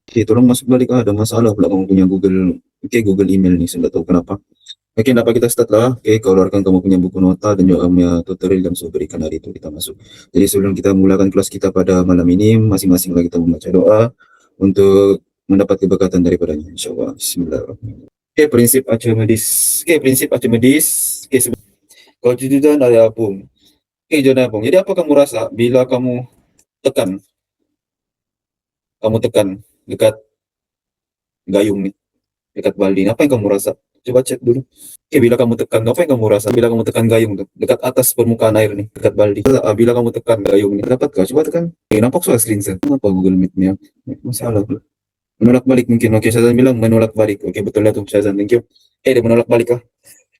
Okay, tolong masuk balik. Ada masalah pula kamu punya Google. Okay, Google email nih, saya nggak tahu kenapa. Oke, dapat kita start lah. Oke, keluarkan kamu punya buku nota dan juga punya tutorial yang sudah berikan hari itu, kita masuk. Jadi sebelum kita mulakan kelas kita pada malam ini, masing-masing lagi kita membaca doa untuk mendapat keberkatan daripadanya. Insyaallah. Bismillahirrahmanirrahim. Oke, prinsip Archimedes. Oke, prinsip Archimedes. Oke, kewujudan dari apung. Oke, jadi apung. Jadi apa kamu rasa bila tekan, kamu tekan dekat gayung nih, dekat baldi? Apa yang kamu rasa? Coba cek dulu. Oke, bila kamu tekan, apa yang kamu rasa? Bila kamu tekan gayung tuh, dekat atas permukaan air nih, dekat baldi. Bila kamu tekan gayung nih, dapatkah? Coba tekan. Nampak soal screenshot. Kenapa Google Meet-nya? Masalah. Menolak balik mungkin. Oke, Syazan bilang menolak balik. Oke, betul lah tuh Syazan. Thank you. Dia menolak balik kah?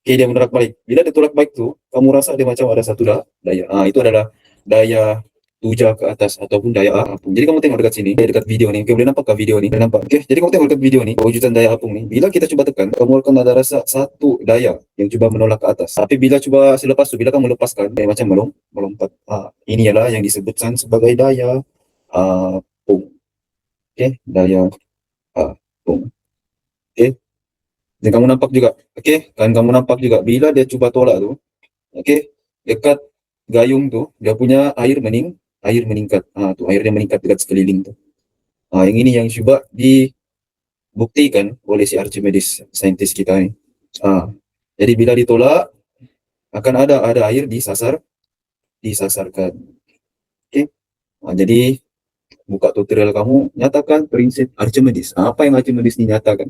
Oke, dia menolak balik. Bila dia tolak balik tuh, kamu rasa dia macam ada satu daya. Itu adalah daya tuja ke atas ataupun daya apung. Jadi kamu tengok dekat sini, dekat video nih. Oke, boleh nampakkah video nih? Boleh nampak. Oke, jadi kamu tengok dekat video nih, wujudkan daya apung nih. Bila kita coba tekan, kamu akan ada rasa satu daya yang coba menolak ke atas. Tapi bila coba selepas itu, bila kamu lepaskan, macam melompat. Ini adalah yang disebutkan sebagai daya apung. Oke, daya apung. Oke, dan kamu nampak juga. Oke, kan kamu nampak juga bila dia coba tolak tuh. Oke, dekat gayung tuh dia punya air meningkat. Tuh airnya meningkat dekat sekeliling tuh. Yang ini yang coba dibuktikan oleh si Archimedes, saintis kita ini. Jadi bila ditolak akan ada air disasarkan. Oke. Jadi buka tutorial kamu, nyatakan prinsip Archimedes. Apa yang Archimedes dinyatakan?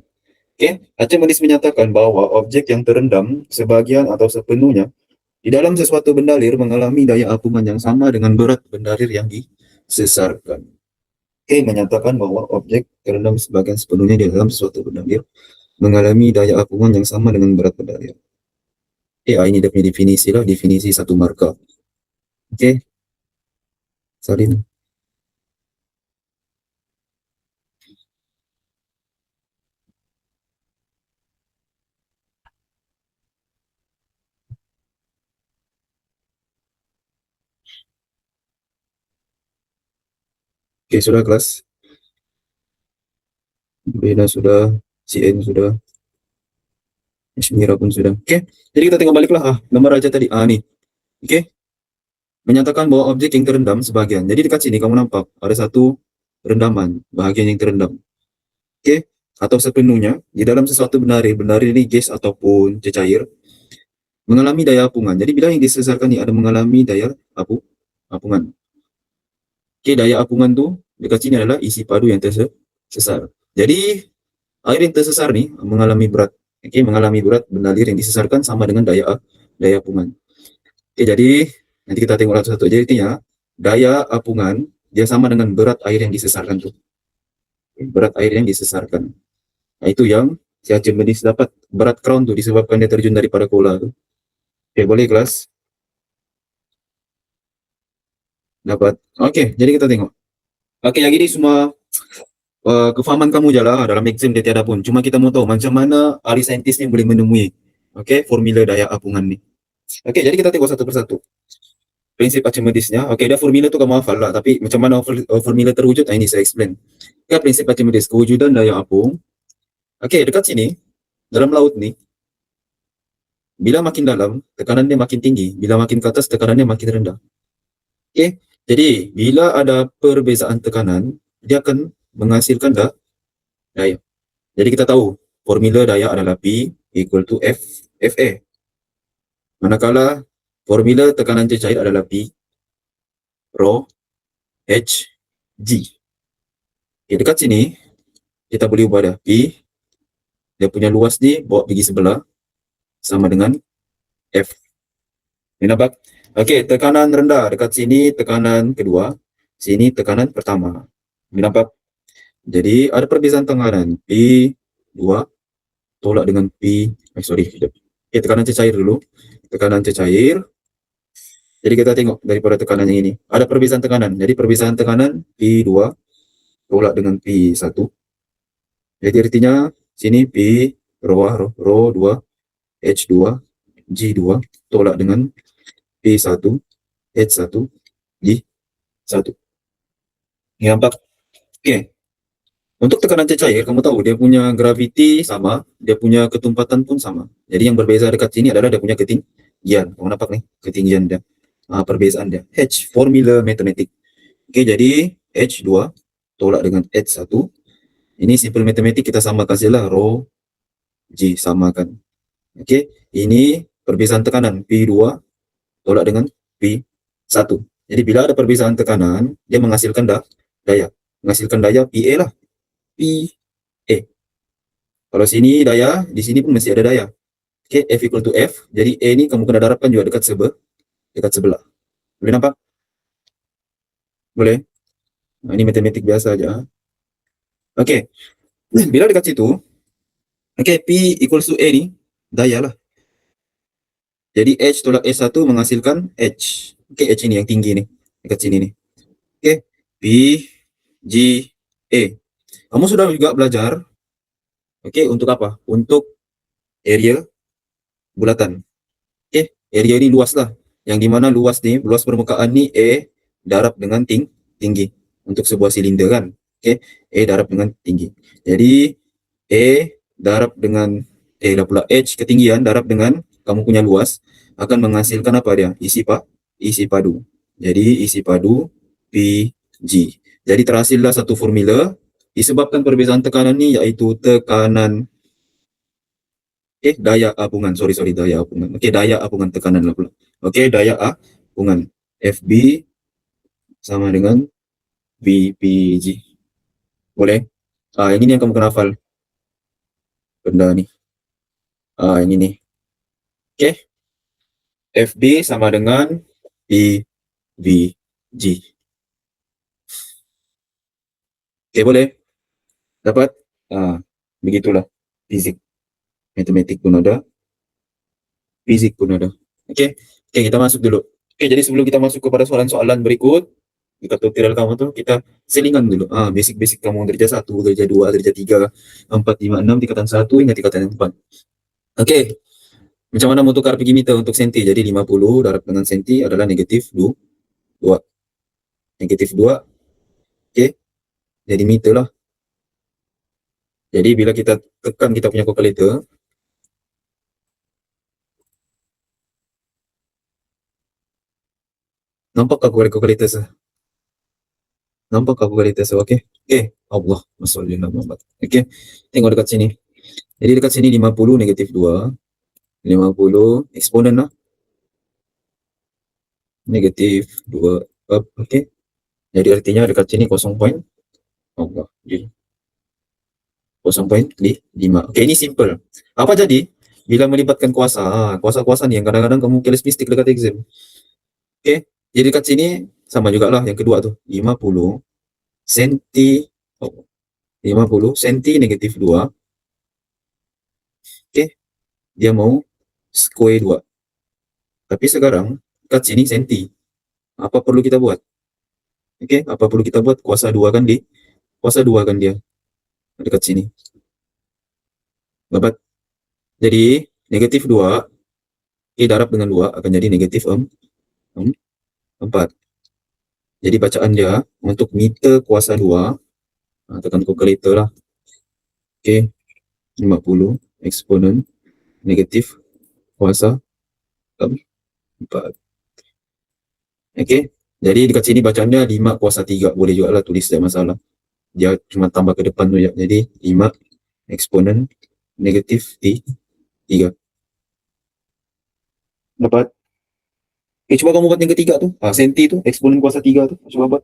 Oke, Archimedes menyatakan bahwa objek yang terendam sebagian atau sepenuhnya di dalam sesuatu bendalir mengalami daya apungan yang sama dengan berat bendalir yang disesarkan. Oke, menyatakan bahwa objek terendam sebagian sepenuhnya di dalam sesuatu bendalir mengalami daya apungan yang sama dengan berat bendalir. Ini dia punya definisi lah, definisi satu marka. Oke, salin. Oke, sudah kelas. Bena sudah, CN sudah, Mira pun sudah. Oke, jadi kita tengok baliklah gambar aja tadi. Nih. Oke, menyatakan bahwa objek yang terendam sebagian. Jadi dekat sini kamu nampak ada satu rendaman, bahagian yang terendam. Oke, atau sepenuhnya di dalam sesuatu bendarir ini gas ataupun cecair mengalami daya apungan. Jadi bila yang disesarkan ini ada mengalami daya apungan. Oke, daya apungan tuh dekat sini adalah isi padu yang tersesar. Jadi air yang tersesar nih mengalami berat. Oke, mengalami berat bendalir yang disesarkan sama dengan daya apungan. Oke, jadi nanti kita tengok satu-satu. Jadi intinya daya apungan dia sama dengan berat air yang disesarkan tuh. Berat air yang disesarkan. Itu yang si Archimedes dapat. Berat crown tuh disebabkan dia terjun daripada kola tuh. Oke, boleh kelas? Dapat. Oke, jadi kita tengok. Oke, yang ini semua kefahaman kamu jalan dalam exam dia tiada pun. Cuma kita mau tahu macam mana ahli saintis yang boleh menemui formula daya apungan ni. Oke, jadi kita tengok satu persatu. Prinsip Archimedesnya. Oke, ada formula tu kamu hafal lah. Tapi macam mana formula terwujud, ini saya explain. Oke, prinsip Archimedes, kewujudan daya apung. Oke, dekat sini, dalam laut ni, bila makin dalam, tekanannya makin tinggi. Bila makin ke atas, tekanannya makin rendah. Oke, jadi bila ada perbezaan tekanan, dia akan menghasilkan daya. Jadi kita tahu formula daya adalah P equal to FA. Manakala formula tekanan cecair adalah P rho Hg. Dekat sini kita boleh ubah dah P, dia punya luas ni bawa pergi sebelah sama dengan F. Ini nampak? Okey, tekanan rendah dekat sini, tekanan kedua, sini tekanan pertama. Ini nampak? Jadi ada perbezaan tekanan P2 tolak dengan tekanan cecair dulu. Tekanan cecair. Jadi kita tengok daripada tekanan yang ini. Ada perbezaan tekanan. Jadi perbezaan tekanan P2 tolak dengan P1. Jadi artinya sini P rho 2 H2 G2 tolak dengan P1 H1 G1. Ini nampak? Okey. Untuk tekanan cair, kamu tahu dia punya gravity sama, dia punya ketumpatan pun sama. Jadi yang berbeza dekat sini adalah dia punya ketinggian. Kamu nampak nih, ketinggian dia. Perbezaan dia. H, formula matematik. Oke, jadi H2 tolak dengan H1. Ini simple matematik kita samakan sajalah. Rho G samakan. Oke, ini perbezaan tekanan P2 tolak dengan P1. Jadi bila ada perbezaan tekanan, dia menghasilkan daya. Menghasilkan daya PA lah. PA. Kalau sini daya, di sini pun masih ada daya. Oke, F equal to F. Jadi E ini kamu kena darabkan juga dekat sebelah. Boleh nampak? Boleh? Nah, ini matematik biasa aja. Oke, bila dekat situ, oke, P equals to E ini daya lah. Jadi H tolak S1 menghasilkan H. Oke, H ini yang tinggi nih. Dekat sini nih. Oke, P, G, E. Kamu sudah juga belajar, oke, untuk apa? Untuk area bulatan. Oke, area ini luas lah. Yang dimana luas nih, luas permukaan nih E darab dengan tinggi. Untuk sebuah silinder kan. Oke, E darab dengan tinggi. Jadi E darab dengan lah pula H ketinggian darab dengan kamu punya luas akan menghasilkan apa dia? Isi padu. Jadi isi padu PG. Jadi terhasillah satu formula disebabkan perbezaan tekanan ini yaitu tekanan daya apungan. Sorry, daya apungan. Daya apungan tekanan lah pula. Daya apungan. FB sama dengan VPG. Boleh? Yang ini yang kamu kena hafal benda nih. Ini nih. FB sama dengan PVG. Boleh? Dapat? Begitulah. Fisik. Matematik pun ada. Fisik pun ada. Kita masuk dulu. Jadi sebelum kita masuk kepada soalan-soalan berikut, dekat tutorial kamu tuh kita selingan dulu. Basic-basic kamu derajat 1, derajat 2, derajat 3, 4, 5, 6, tingkatan 1 hingga tingkatan 4. Macam mana mau tukar pergi meter untuk senti? Jadi 50 darab dengan senti adalah negatif 2. Negatif 2. Jadi meter lah. Jadi bila kita tekan kita punya kalkulator, nampak kalkulator sah? Nampak kalkulator sah? Allah, masalahnya Muhammad. Tengok dekat sini. Jadi dekat sini 50 negatif 2. 50 eksponen lah. Negatif 2. Jadi artinya dekat sini 0. Allah. Jadi 0,5. Ini simple. Apa jadi? Bila melibatkan kuasa. Kuasa-kuasa nih yang kadang-kadang kamu keles mistik dekat exam. Jadi dekat sini sama juga lah yang kedua tuh. 50 senti. 50 senti negatif 2. Dia mau square 2. Tapi sekarang dekat sini senti. Apa perlu kita buat? Apa perlu kita buat? Kuasa 2 kan kuasa 2 kan dia dekat sini. Dapat. Jadi negatif 2 darab dengan 2 akan jadi negatif 4. Jadi bacaan dia untuk meter kuasa 2, tekan kalkulator lah. 50 eksponen negatif kuasa 4. Jadi dekat sini bacaannya 5 kuasa 3. Boleh juga lah tulis, tidak masalah. Dia cuma tambah ke depan tu ya. Jadi 5 eksponen negatif 3. Dapat? Coba kamu buat yang ketiga tu. Senti tu, eksponen kuasa 3 tu. Coba buat.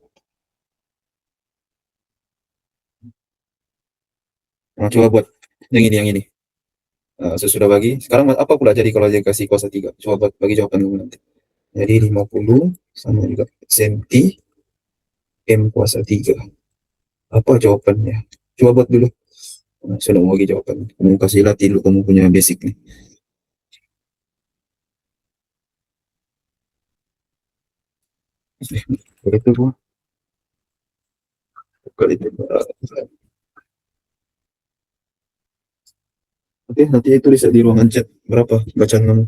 Coba buat yang ini. Sesudah bagi. Sekarang apa pula jadi kalau dia kasih kuasa 3? Coba buat, bagi jawaban kamu nanti. Jadi 50 sama juga senti M kuasa 3. Apa jawabannya? Coba buat dulu. Sudah mau bagi jawaban. Kamu kasih latih dulu kamu punya basic nih. Itu gua. Kali itu. Nanti tulis di ruangan chat berapa bacaan kamu.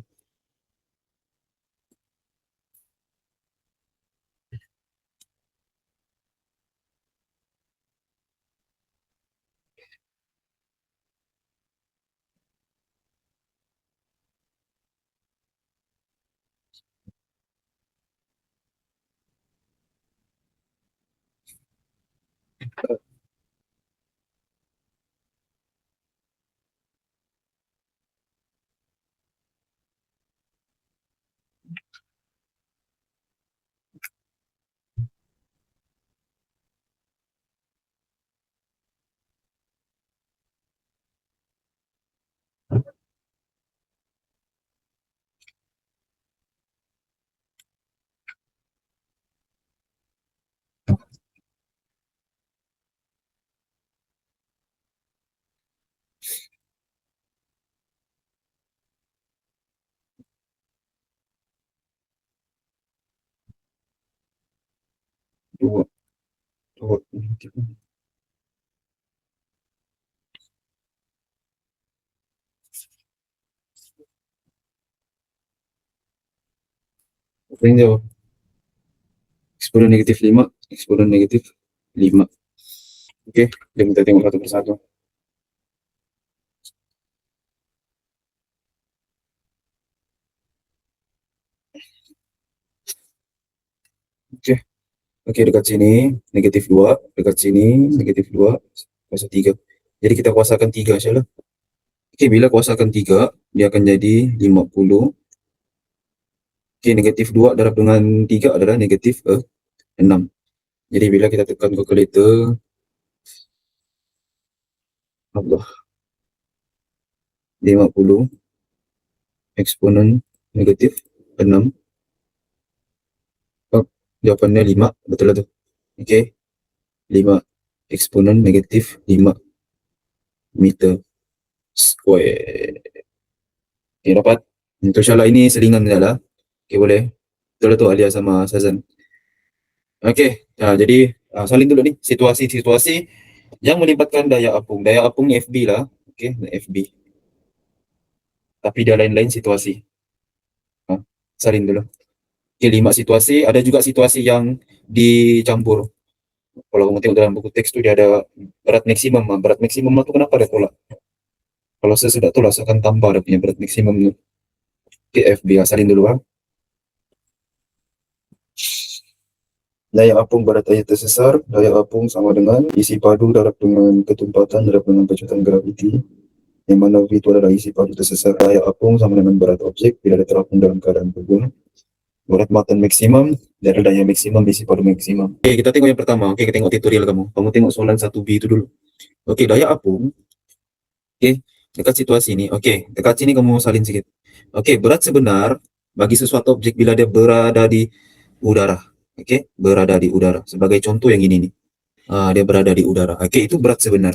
Dua, dua. Apa yang jawab? Eksponen negatif 5, eksponen negatif 5. Oke, dan kita tengok satu persatu. Oke, oke dekat sini negatif 2, dekat sini negatif 2, kuasa 3. Jadi kita kuasakan 3 saja. Oke, bila kuasakan 3, dia akan jadi 50. Oke, negatif 2 darab dengan 3 adalah negatif 6. Jadi bila kita tekan kalkulator, Allah, 50 eksponen negatif 6. Oh, jawabannya 5, betul lah tuh. Oke, 5 eksponen negatif 5 meter square. Oke, dapat. Untuk soalan ini selingan je lah. Oke, boleh. Betul lah tu Alia sama Sazan. Oke, jadi salin dulu nih situasi-situasi yang melibatkan daya apung. Daya apung FB lah. Oke, FB. Tapi dia lain-lain situasi. Ah, salin dulu. Oke, 5 situasi. Ada juga situasi yang dicampur. Kalau kamu tengok dalam buku teks tu dia ada berat maksimum. Berat maksimum tu kenapa dia tolak? Kalau sesudah tolak, saya akan tambah dia punya berat maksimum tu. Oke, FB. Salin dulu. Daya apung pada daya tersesar, daya apung sama dengan isi padu darab dengan ketumpatan darab dengan pecutan graviti, yang mana V itu adalah isi padu tersesar. Daya apung sama dengan berat objek bila dia terapung dalam keadaan terbang. Berat muatan maksimum dari daya maksimum isi padu maksimum. Oke, kita tengok yang pertama. Oke, kita tengok tutorial kamu. Kamu tengok soalan 1B itu dulu. Oke, daya apung. Oke, dekat situasi ini. Oke, dekat sini kamu salin sedikit. Oke, berat sebenar bagi sesuatu objek bila dia berada di udara. Oke, berada di udara. Sebagai contoh yang ini nih. Dia berada di udara. Oke, itu berat sebenar.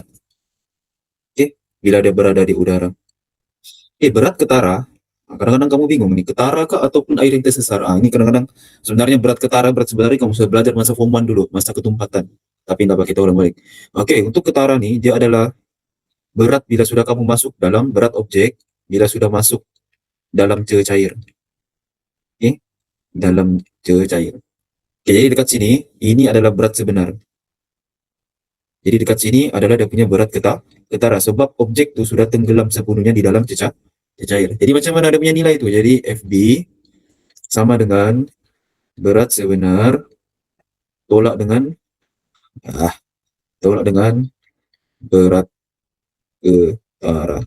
Oke, bila dia berada di udara. Berat ketara. Kadang-kadang kamu bingung nih, ketara kah ataupun air yang tersesar? Ini kadang-kadang sebenarnya berat ketara, berat sebenarnya kamu sudah belajar masa form 1 dulu, masa ketumpatan. Tapi tidak pakai kita ulang balik. Oke, untuk ketara nih, dia adalah berat bila sudah kamu masuk dalam berat objek, bila sudah masuk dalam cair. Oke, dalam cair. Oke, jadi dekat sini, ini adalah berat sebenar. Jadi dekat sini adalah dia punya berat ketara sebab objek itu sudah tenggelam sepenuhnya di dalam cecair. Jadi macam mana dia punya nilai itu? Jadi FB sama dengan berat sebenar tolak dengan ah, tolak dengan berat ketara.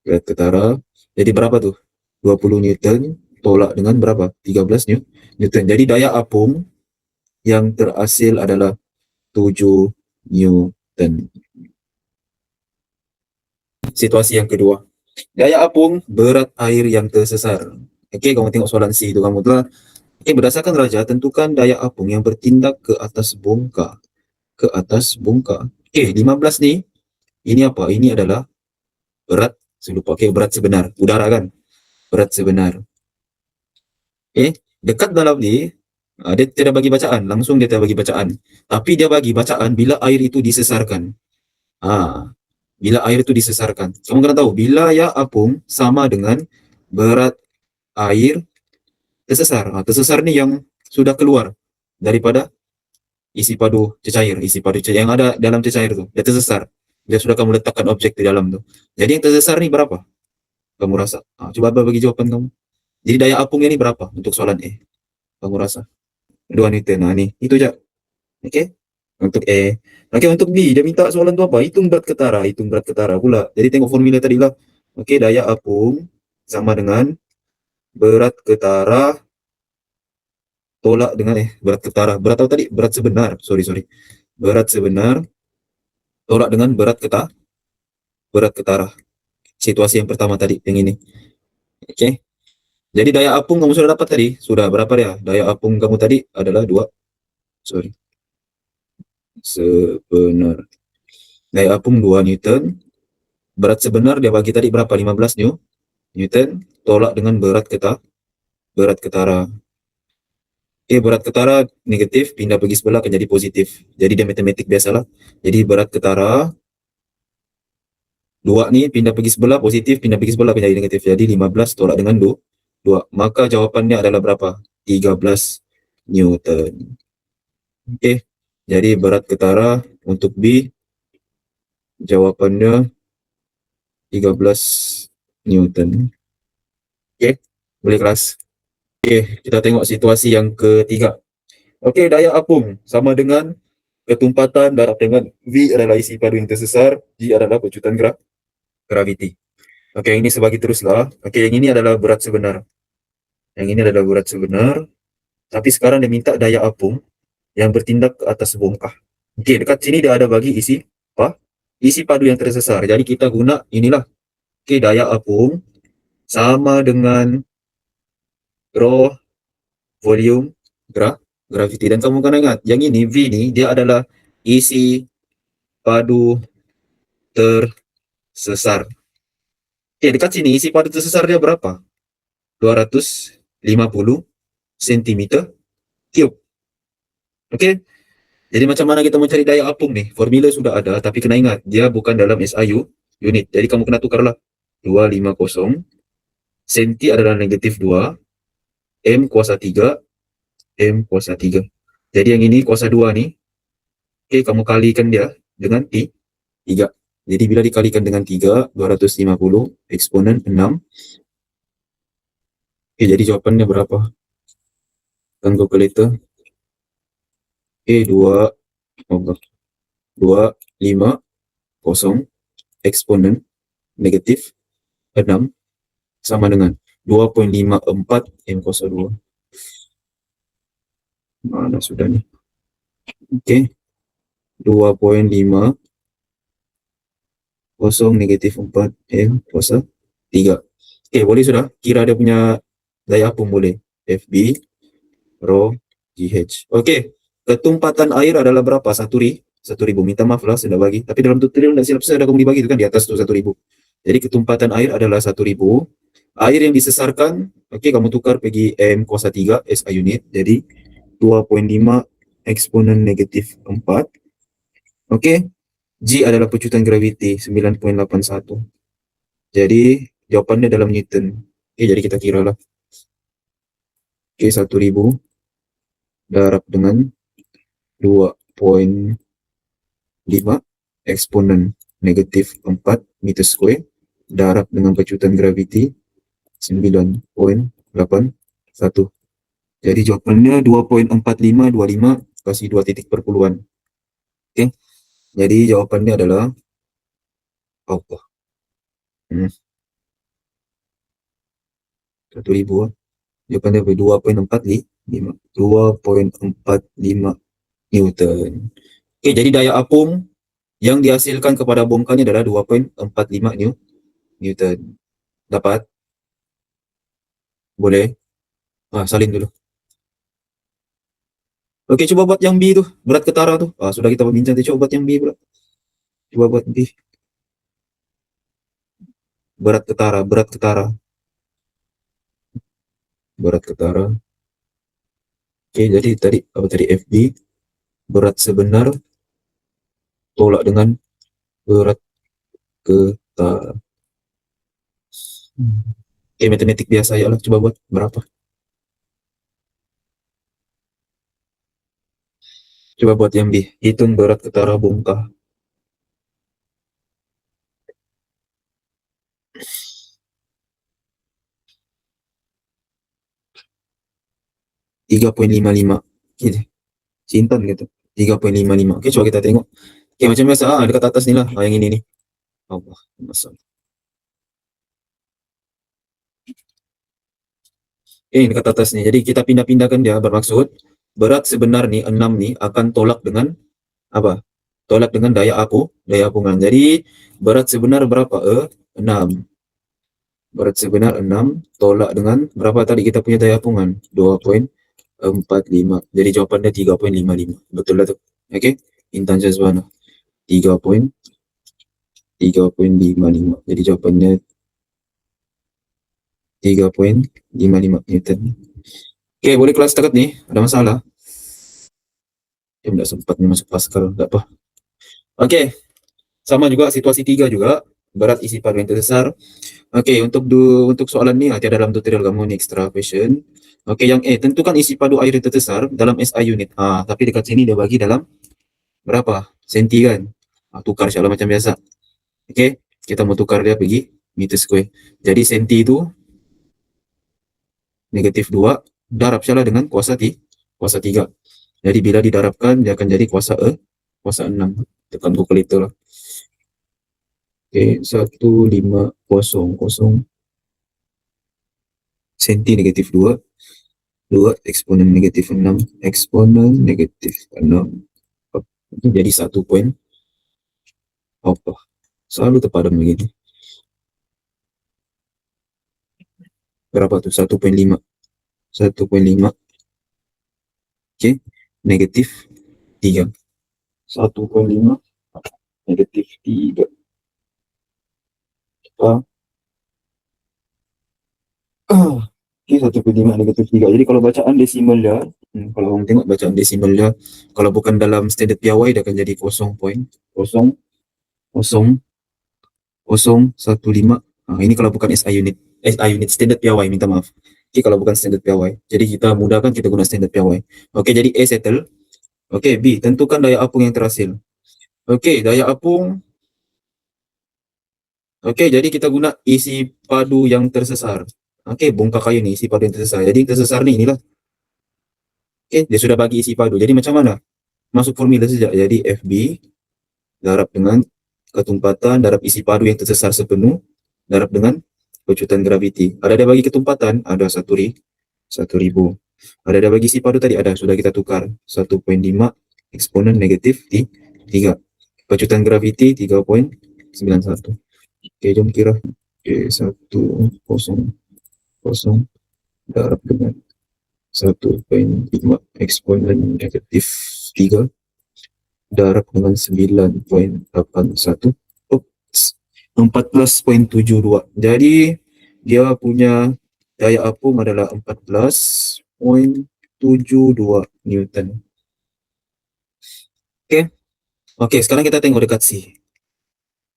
Berat ketara. Jadi berapa tuh? 20 Newton tolak dengan berapa? 13 Newton. Jadi daya apung yang terhasil adalah 7 Newton. Situasi yang kedua. Daya apung berat air yang tersesar. Oke, kamu tengok soalan C itu kamu telah. Oke, berdasarkan raja tentukan daya apung yang bertindak ke atas bongkar. Ke atas bongkar. Oke, 15 nih. Ini apa? Ini adalah berat. Saya lupa. Oke, berat sebenar. Udara kan? Berat sebenar. Oke, dekat dalam ni dia tidak bagi bacaan. Langsung dia tidak bagi bacaan. Tapi dia bagi bacaan bila air itu disesarkan. Bila air itu disesarkan. Kamu kena tahu, bila daya apung sama dengan berat air tersesar. Tersesar ni yang sudah keluar daripada isi padu cecair, yang ada dalam cecair tu. Dia tersesar. Dia sudah kamu letakkan objek di dalam tu. Jadi yang tersesar ni berapa? Kamu rasa? Coba bagi jawaban kamu. Jadi daya apungnya ni berapa untuk soalan E? Kamu rasa? 2 Newton. Ni, itu je. Okey? Untuk E. Oke, untuk B, dia minta soalan tu apa? Hitung berat ketara pula. Jadi tengok formula tadi lah. Oke, daya apung sama dengan berat ketara tolak dengan berat ketara. Berat apa tadi? Berat sebenar. Sorry, sorry. Berat sebenar tolak dengan berat ketara. Situasi yang pertama tadi, yang ini. Oke. Jadi daya apung kamu sudah dapat tadi. Sudah berapa dia? Daya apung kamu tadi adalah 2. Sorry. Sebenar. Daya apung 2 Newton. Berat sebenar dia bagi tadi berapa? 15 Newton. Tolak dengan berat ketara. Oke, berat ketara negatif, pindah pergi sebelah akan jadi positif. Jadi dia matematik biasalah. Jadi berat ketara 2 nih pindah pergi sebelah positif, pindah pergi sebelah akan jadi negatif. Jadi 15 tolak dengan 2. Maka jawapannya adalah berapa? 13 Newton. Oke. Jadi berat ketara untuk B jawapannya 13 Newton. Oke, boleh kelas. Oke, kita tengok situasi yang ketiga. Oke, daya apung sama dengan ketumpatan darab dengan V adalah isi padu yang tersesar, G adalah pecutan graviti. Oke, yang ini sebagi teruslah. Oke, yang ini adalah berat sebenar. Yang ini adalah berat sebenar. Tapi sekarang dia minta daya apung yang bertindak ke atas bongkah. Oke, dekat sini dia ada bagi isi apa? Isi padu yang tersesar. Jadi kita guna inilah. Oke, daya apung sama dengan rho volume gravity. Dan kamu kan ingat, yang ini V ini dia adalah isi padu tersesar. Oke, dekat sini isi padu tersesar dia berapa? 250 cm cube. Oke, jadi macam mana kita mencari daya apung nih? Formula sudah ada, tapi kena ingat, dia bukan dalam SI unit. Jadi kamu kena tukarlah. 250 cm adalah negatif 2, M kuasa 3, M kuasa 3. Jadi yang ini kuasa 2 nih. Oke, kamu kalikan dia dengan 3. Jadi bila dikalikan dengan 3, 250 eksponen 6. Oke, jadi jawabannya berapa? Kan kalkulator. Oke, 250 eksponen negatif 6 sama dengan 2,54 M kuasa 2. Mana sudah nih? Oke, 2,50 negatif 4 M kuasa 3. Oke, boleh sudah. Kira dia punya daya apung boleh. FB rho GH. Oke, ketumpatan air adalah berapa? 1.000. Minta maaf lah sudah bagi. Tapi dalam tutorial tidak silap saya ada kamu dibagi itu kan di atas tuh 1.000. Jadi ketumpatan air adalah 1.000. Air yang disesarkan, oke, kamu tukar pergi M kuasa 3 SI unit. Jadi 2,5 eksponen negatif 4. Oke, G adalah pecutan graviti 9,81. Jadi jawapannya dalam Newton. Oke, jadi kita kira lah. Oke, 1.000 darab dengan 2,5 eksponen negatif 4 meter square darab dengan pecutan graviti 9,81. Jadi jawabannya 2,4525 kasih 2 titik perpuluhan. Oke. Jadi jawabannya adalah apa? 1.000. Jawabannya 2,45 Newton. Oke, jadi daya apung yang dihasilkan kepada bongkarnya adalah 2,45 Newton. Dapat? Boleh? Salin dulu. Oke, coba buat yang B tuh, berat ketara tuh. Sudah kita berbincang, coba buat yang B pula. Coba buat B. Berat ketara, berat ketara. Berat ketara. Oke, jadi tadi apa tadi FB berat sebenar tolak dengan berat ketara. Oke, matematik biasa ya lah. Coba buat berapa? Coba buat yang B. Hitung berat ketara bongkar. 3,55 gitu. Simpan gitu. 3,55. Oke, coba kita tengok. Oke, macam biasa, dekat atas ni lah. Yang ini nih. Allah, masuk. Dekat atas nih. Jadi kita pindah-pindahkan dia, bermaksud berat sebenar nih 6 nih akan tolak dengan apa? Tolak dengan daya apungan. Jadi berat sebenar berapa? 6. Berat sebenar 6 tolak dengan berapa tadi kita punya daya apungan? 2,45. Jadi jawapannya 3,55. Betul lah tu. Okey. Intan Syazwana. 3,55. Jadi jawapannya 3,55 Newton. Okey, boleh kelas setakat ni? Ada masalah? Tak sempat ni masuk Pascal. Tak apa. Okey. Sama juga situasi 3 juga. Berat isi padu yang tersesar. Okey, untuk soalan ni ada dalam tutorial kamu ni extra question. Okey, yang A, tentukan isi padu air yang tersesar dalam SI unit. Tapi dekat sini dia bagi dalam berapa? Senti kan? Tukar insyaAllah macam biasa. Okey, kita mau tukar dia pergi meter square. Jadi senti itu -2 darab insyaAllah dengan kuasa 3. Jadi bila didarabkan dia akan jadi kuasa 6. Tekan kalkulator lah. Okey, 1500 senti -2 eksponen -6 eksponen -6 jadi 1 poin apa selalu terpadam begini. Berapa tuh? 1,5. 1,5. Okey, -3. 1,5 -3. Okey, 1,5 -3. Jadi kalau bacaan desimal dia, kalau orang tengok bacaan desimal dia, kalau bukan dalam standard piawai dia akan jadi 0,000015. Ini kalau bukan SI unit standard piawai, minta maaf. Okey, kalau bukan standard piawai. Jadi kita mudahkan kita guna standard piawai. Okey, jadi A settle. Okey, B, tentukan daya apung yang terhasil. Okey, daya apung. Okey, jadi kita guna isi padu yang tersesar. Okey, bongkar kayu ni isi padu yang tersesar. Jadi tersesar ni inilah. Okey, dia sudah bagi isi padu. Jadi macam mana? Masuk formula saja. Jadi FB darab dengan ketumpatan darab isi padu yang tersesar sepenuh darab dengan pecutan graviti. Ada dia bagi ketumpatan, ada 1,000. Ada dia bagi isi padu tadi, ada, sudah kita tukar. 1,5 eksponen -3. Pecutan graviti 3,91. Okey, jom kira. Okey, 1,00 darab dengan 1,5 eksponen -3 darab dengan 9,81. Oops, 14,72. Jadi dia punya daya apung adalah 14,72 Newton. Okey. Okey, sekarang kita tengok dekat C.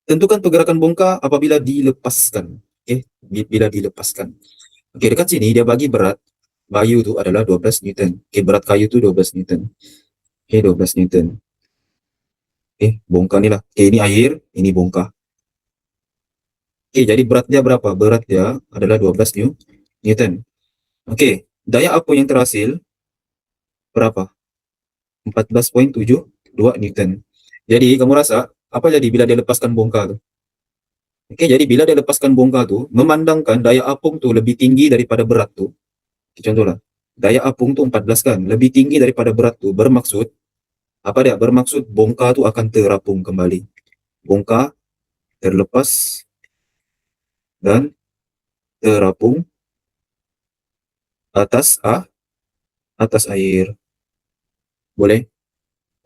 Tentukan pergerakan bongkar apabila dilepaskan. Okey, bila dilepaskan. Okey, dekat sini dia bagi berat kayu tu adalah 12 Newton. Okey, berat kayu tu 12 Newton. Okey, 12 Newton. Bongkar ni lah. Okey, ini air, ini bongkar. Okey, jadi berat dia berapa? Berat dia adalah 12 Newton. Okey, daya apung yang terhasil berapa? 14,72 Newton. Jadi kamu rasa apa jadi bila dia lepaskan bongkar tu? Okey, jadi bila dia lepaskan bongkar tu, memandangkan daya apung tu lebih tinggi daripada berat tu. Contohlah, daya apung tu 14 kan, lebih tinggi daripada berat tu, bermaksud apa dia? Bermaksud bongkar tu akan terapung kembali. Bongkar terlepas dan terapung atas air. Boleh?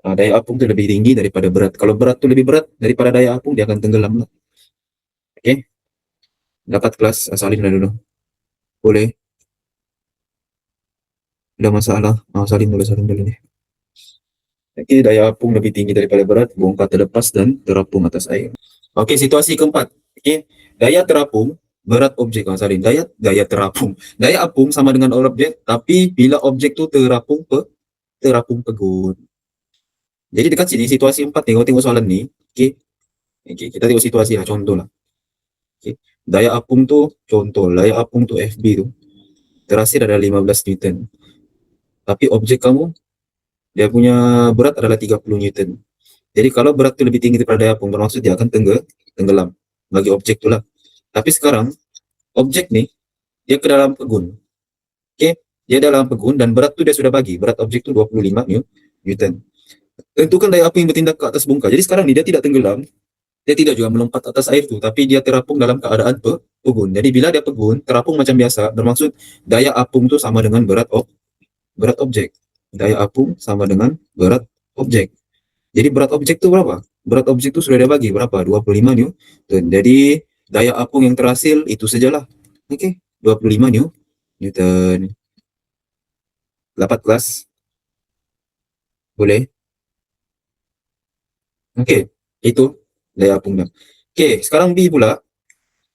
Daya apung tu lebih tinggi daripada berat. Kalau berat tu lebih berat daripada daya apung, dia akan tenggelam lah. Okey? Dapat kelas salin dah dulu. Boleh? Ada masalah? Salin dulu ni. Okey, daya apung lebih tinggi daripada berat, bongkar terlepas dan terapung atas air. Okey, situasi keempat. Okey, daya terapung berat objek. Salin. Daya terapung. Daya apung sama dengan objek, tapi bila objek tu terapung pegun. Jadi dekat sini situasi 4 ni, kau tengok soalan ni. Okey. Okey, kita tengok situasi lah, contoh lah. Okey. Daya apung tu, contoh, daya apung tu FB tu terhasil ada 15 Newton. Tapi objek kamu Dia punya berat adalah 30 Newton. Jadi kalau berat itu lebih tinggi daripada daya apung, bermaksud dia akan tenggelam bagi objek itulah. Tapi sekarang objek nih dia ke dalam pegun. Oke, dia dalam pegun dan berat itu dia sudah bagi. Berat objek itu 25 Newton. Tentukan daya apung yang bertindak ke atas bongkar. Jadi sekarang nih dia tidak tenggelam, dia tidak juga melompat atas air itu, tapi dia terapung dalam keadaan pegun. Jadi bila dia pegun, terapung macam biasa, bermaksud daya apung itu sama dengan berat objek. Daya apung sama dengan berat objek. Jadi berat objek itu berapa? Berat objek itu sudah dia bagi berapa? 25 Newton. Jadi daya apung yang terhasil itu sajalah. Oke, 25 Newton. Dapat kelas? Boleh? Oke, itu daya apungnya. Oke, sekarang B pula.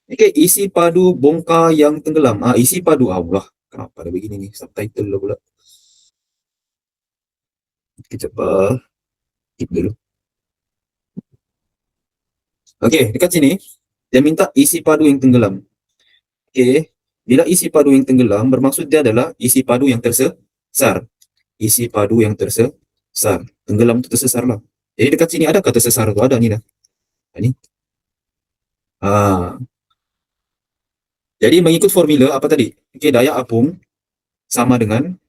Oke, isi padu bongkar yang tenggelam. Isi padu Allah. Kenapa ada begini nih? Subtitle lah pula. Kejap, skip dulu. Oke, dekat sini dia minta isi padu yang tenggelam. Oke, bila isi padu yang tenggelam bermaksud dia adalah isi padu yang tersesar. Isi padu yang tersesar. Tenggelam itu tersesar lah. Jadi dekat sini ada kata sesar itu ada nih dah. Ini. Ah, jadi mengikut formula apa tadi? Oke, daya apung sama dengan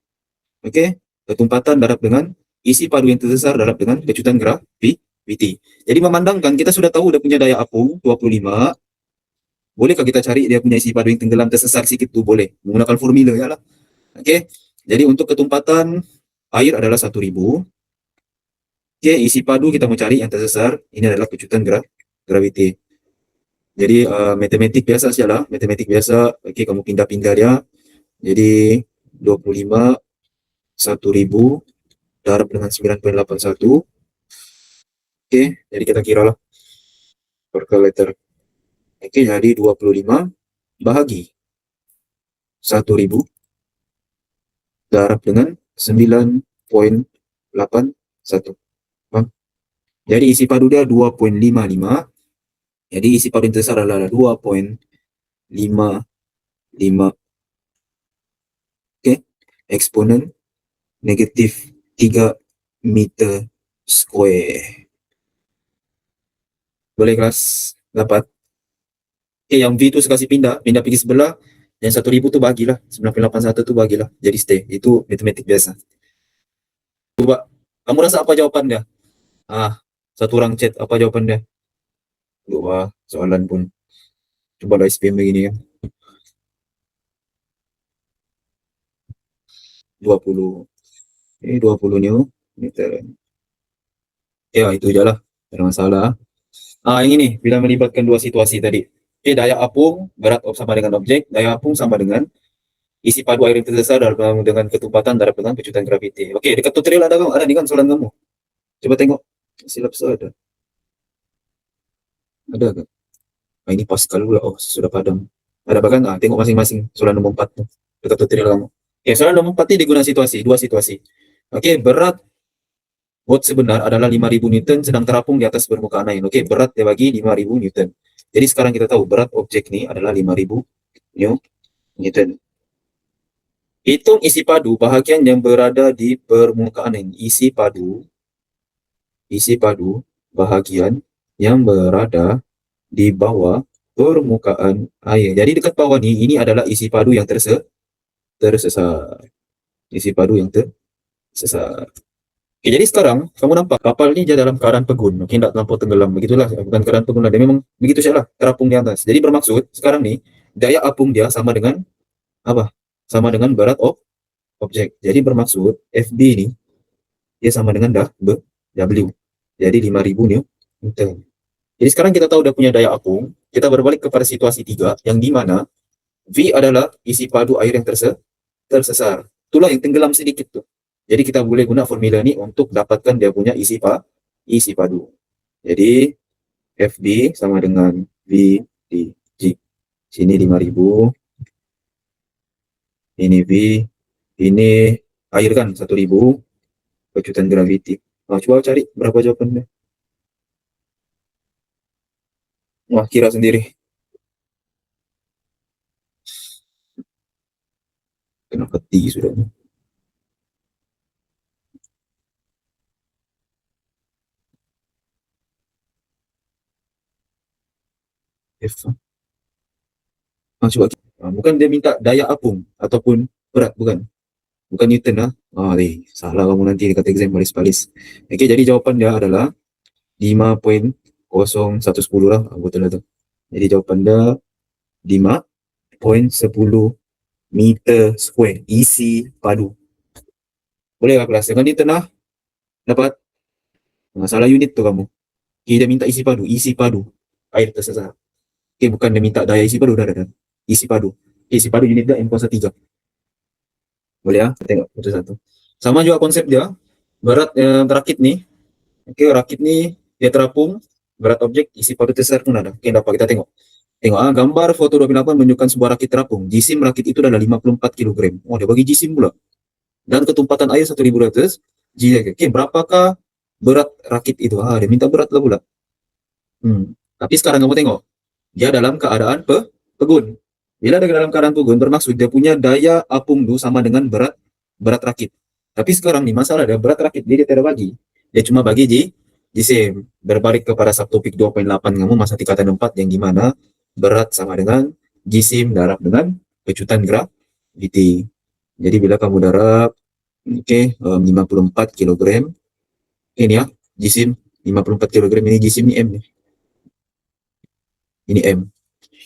ketumpatan darab dengan isi padu yang tersesar darab dengan kecutan graviti. Jadi memandangkan kita sudah tahu dia punya daya apung 25, bolehkah kita cari dia punya isi padu yang tenggelam tersesar sikit tu? Boleh, menggunakan formula ya lah. Oke. Jadi untuk ketumpatan air adalah 1000. Oke, isi padu kita mau cari yang tersesar, ini adalah kecutan graviti. Jadi matematik biasa sajalah, matematik biasa. Oke, kamu pindah-pindah dia. Jadi 25 1000 darab dengan 9,81. Oke, jadi kita kira lah per kalender. Oke, jadi 25 bahagi 1000 darab dengan 9,81. Paham? Jadi isi padu dia 2,55. Jadi isi padu yang tersesar adalah 2,55. Oke, eksponen negatif 3 meter square. Boleh kelas? Dapat? Oke, yang V itu sekali pindah pergi sebelah. Yang 1000 tu bagilah. 9,81 tu bagilah. Jadi stay. Itu matematik biasa. Coba, kamu rasa apa jawaban dia? Satu orang chat, apa jawaban dia? Dua soalan pun. Coba lah SPM begini ya. 20. Ini 20 meter. Ya, itu aja lah. Tidak ada masalah. Yang ini, bila melibatkan dua situasi tadi. Oke, daya apung berat sama dengan objek, daya apung sama dengan isi padu air yang tersesar dengan ketumpatan darab dengan kecutan graviti. Oke, dekat tutorial ada kamu, ada nih kan soalan kamu. Coba tengok. Silap ada. Ada kan? Ini Pascal pula. Oh, sudah padam. Ada bahkan, tengok masing-masing soalan nomor 4 tuh. Dekat tutorial kamu. Ya, soalan nomor 4 ini digunakan situasi, dua situasi. Oke, berat bot sebenar adalah 5000 Newton sedang terapung di atas permukaan air. Oke, berat dia bagi 5000 Newton. Jadi sekarang kita tahu berat objek ini adalah 5000 Newton. Hitung isi padu bahagian yang berada di permukaan air. Isi padu bahagian yang berada di bawah permukaan air. Jadi dekat bawah ini adalah isi padu yang tersesat. Isi padu yang tersesat. Oke, jadi sekarang kamu nampak kapal ini dia dalam keadaan pegun. Oke, tidak terlampau tenggelam. Begitulah, bukan keadaan pegun. Dia memang begitu saja lah, terapung di atas. Jadi bermaksud sekarang nih daya apung dia sama dengan apa? Sama dengan berat objek. Jadi bermaksud FB ini dia sama dengan W. Jadi 5000 Newton. Jadi sekarang kita tahu dia punya daya apung. Kita berbalik kepada situasi 3 yang di mana V adalah isi padu air yang tersesar. Itulah yang tenggelam sedikit tuh. Jadi kita boleh guna formula ini untuk dapatkan dia punya isi padu. Jadi FB sama dengan V di G. Sini 5000. Ini V. Ini air kan 1000. Kecutan graviti. Coba cari berapa jawabannya. Wah, kira sendiri. Kena peti sudah. F. Coba. Bukan dia minta daya apung ataupun berat, bukan. Bukan Newton lah. Salah kamu nanti dekat exam balis-balis. Oke, jadi jawapan dia adalah 5.0110 lah. Betul lah tu. Jadi jawapan dia 5.10 meter square isi padu. Boleh lah kelas. Dengan Newton lah. Dapat. Salah unit tu kamu. Okay, dia minta isi padu. Air tersesat. Okay, bukan dia minta daya isi padu. Dah. Isi padu. Okay, isi padu unit dia M+3. Boleh ya? Tengok satu-satu. Sama juga konsep dia. Berat rakit nih. Oke, rakit nih dia terapung. Berat objek isi padu tersesat pun ada. Oke, dapat kita tengok. Tengok gambar foto 28 menunjukkan sebuah rakit terapung. Jisim rakit itu adalah 54 kg. Oh, dia bagi jisim pula. Dan ketumpatan air 1.200 G. Oke, berapakah berat rakit itu? Dia minta berat lah pula. Tapi sekarang kamu tengok. Dia dalam keadaan pegun. Bila dia dalam keadaan pegun, bermaksud dia punya daya apung itu sama dengan berat rakit. Tapi sekarang nih masalah dia berat rakit dia tidak bagi. Dia cuma bagi jisim. Berbalik kepada subtopik 2.8 kamu masa tingkatan 4 yang gimana berat sama dengan jisim darab dengan pecutan graviti. Jadi bila kamu darab 54 kg ini ya jisim 54 kg ini jisim ini M nih. Ini M.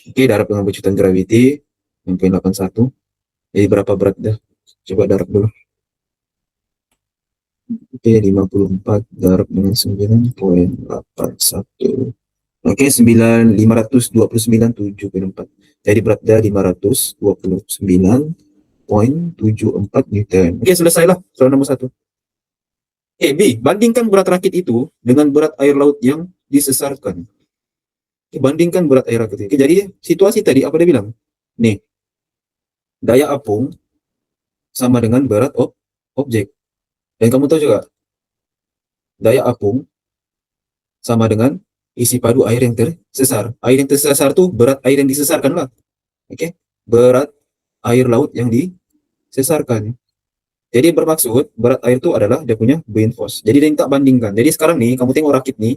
Oke, darab dengan pecutan graviti 6.81. Jadi berapa berat dah? Coba darab dulu. Oke, 54 darab dengan 9.81. Oke, 529.7.4. Jadi berat dah 529.74 Newton. Oke, selesailah soal nomor 1. B. Bandingkan berat rakit itu dengan berat air laut yang disesarkan. Bandingkan berat air rakit. Oke, jadi situasi tadi apa dia bilang? Nih, daya apung sama dengan berat objek. Dan kamu tahu juga, daya apung sama dengan isi padu air yang tersesar. Air yang tersesar itu berat air yang disesarkan lah. Oke, berat air laut yang disesarkan. Jadi bermaksud berat air itu adalah dia punya buoyant force. Jadi dia minta bandingkan. Jadi sekarang nih, kamu tengok rakit nih,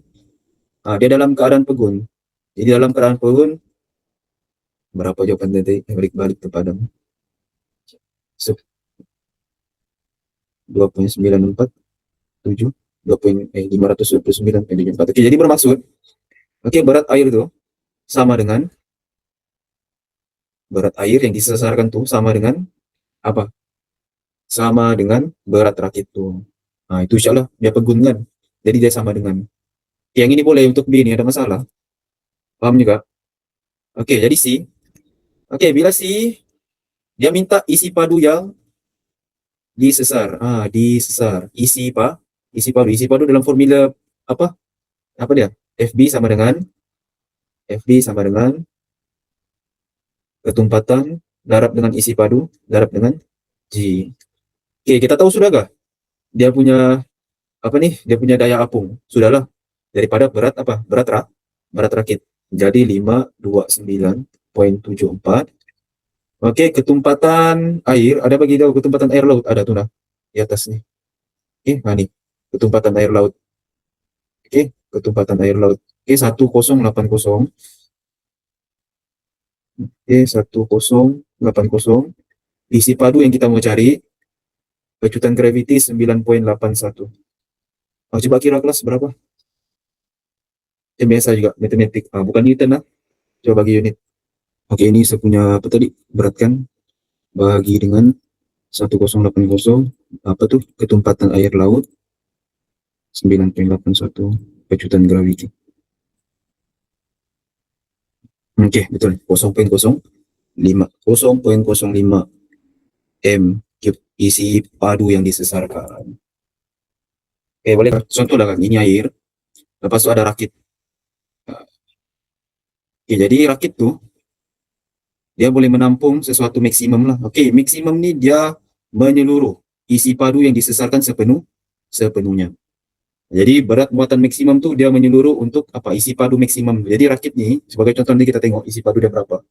dia dalam keadaan pegun. Jadi dalam keadaan pegun, berapa jawaban tadi? Balik-balik ke padamu. 2.947 529.74. Oke, jadi bermaksud berat air itu sama dengan berat air yang disesarkan tuh sama dengan apa? Sama dengan berat rakit tuh. Nah, itu insyaallah dia pegun kan. Jadi dia sama dengan. Yang ini boleh untuk B ini ada masalah. Paham juga? Oke, jadi C. Oke, bila C dia minta isi padu yang disesar. Disesar. Isi padu dalam formula apa? Apa dia? FB sama dengan ketumpatan darab dengan isi padu darab dengan G. Oke, kita tahu sudah gak? Dia punya apa nih? Dia punya daya apung. Sudahlah. Daripada berat apa? Berat rakit. Jadi 529.74. Oke, ketumpatan air ada bagi tahu ketumpatan air laut ada tuh nah di atas nih. Nih ketumpatan air laut. Ketumpatan air laut. 1080. 1080. Isi padu yang kita mau cari pecutan gravity 9.81. Coba kira kelas berapa? Biasa juga matematik. Bukan Newton lah. Coba bagi unit. Oke, ini saya punya apa tadi? Berat kan? Bagi dengan 1080. Apa tuh? Ketumpatan air laut 9.81 pecutan gravity. Oke, betul. 0.05 M cube isi padu yang disesarkan. Boleh contoh lah kan, ini air. Lepas itu ada rakit. Jadi rakit tuh dia boleh menampung sesuatu maksimum lah. Maksimum nih dia menyeluruh isi padu yang disesarkan sepenuhnya. Jadi berat muatan maksimum tuh dia menyeluruh untuk apa? Isi padu maksimum. Jadi rakit nih sebagai contoh nanti kita tengok isi padu dia berapa.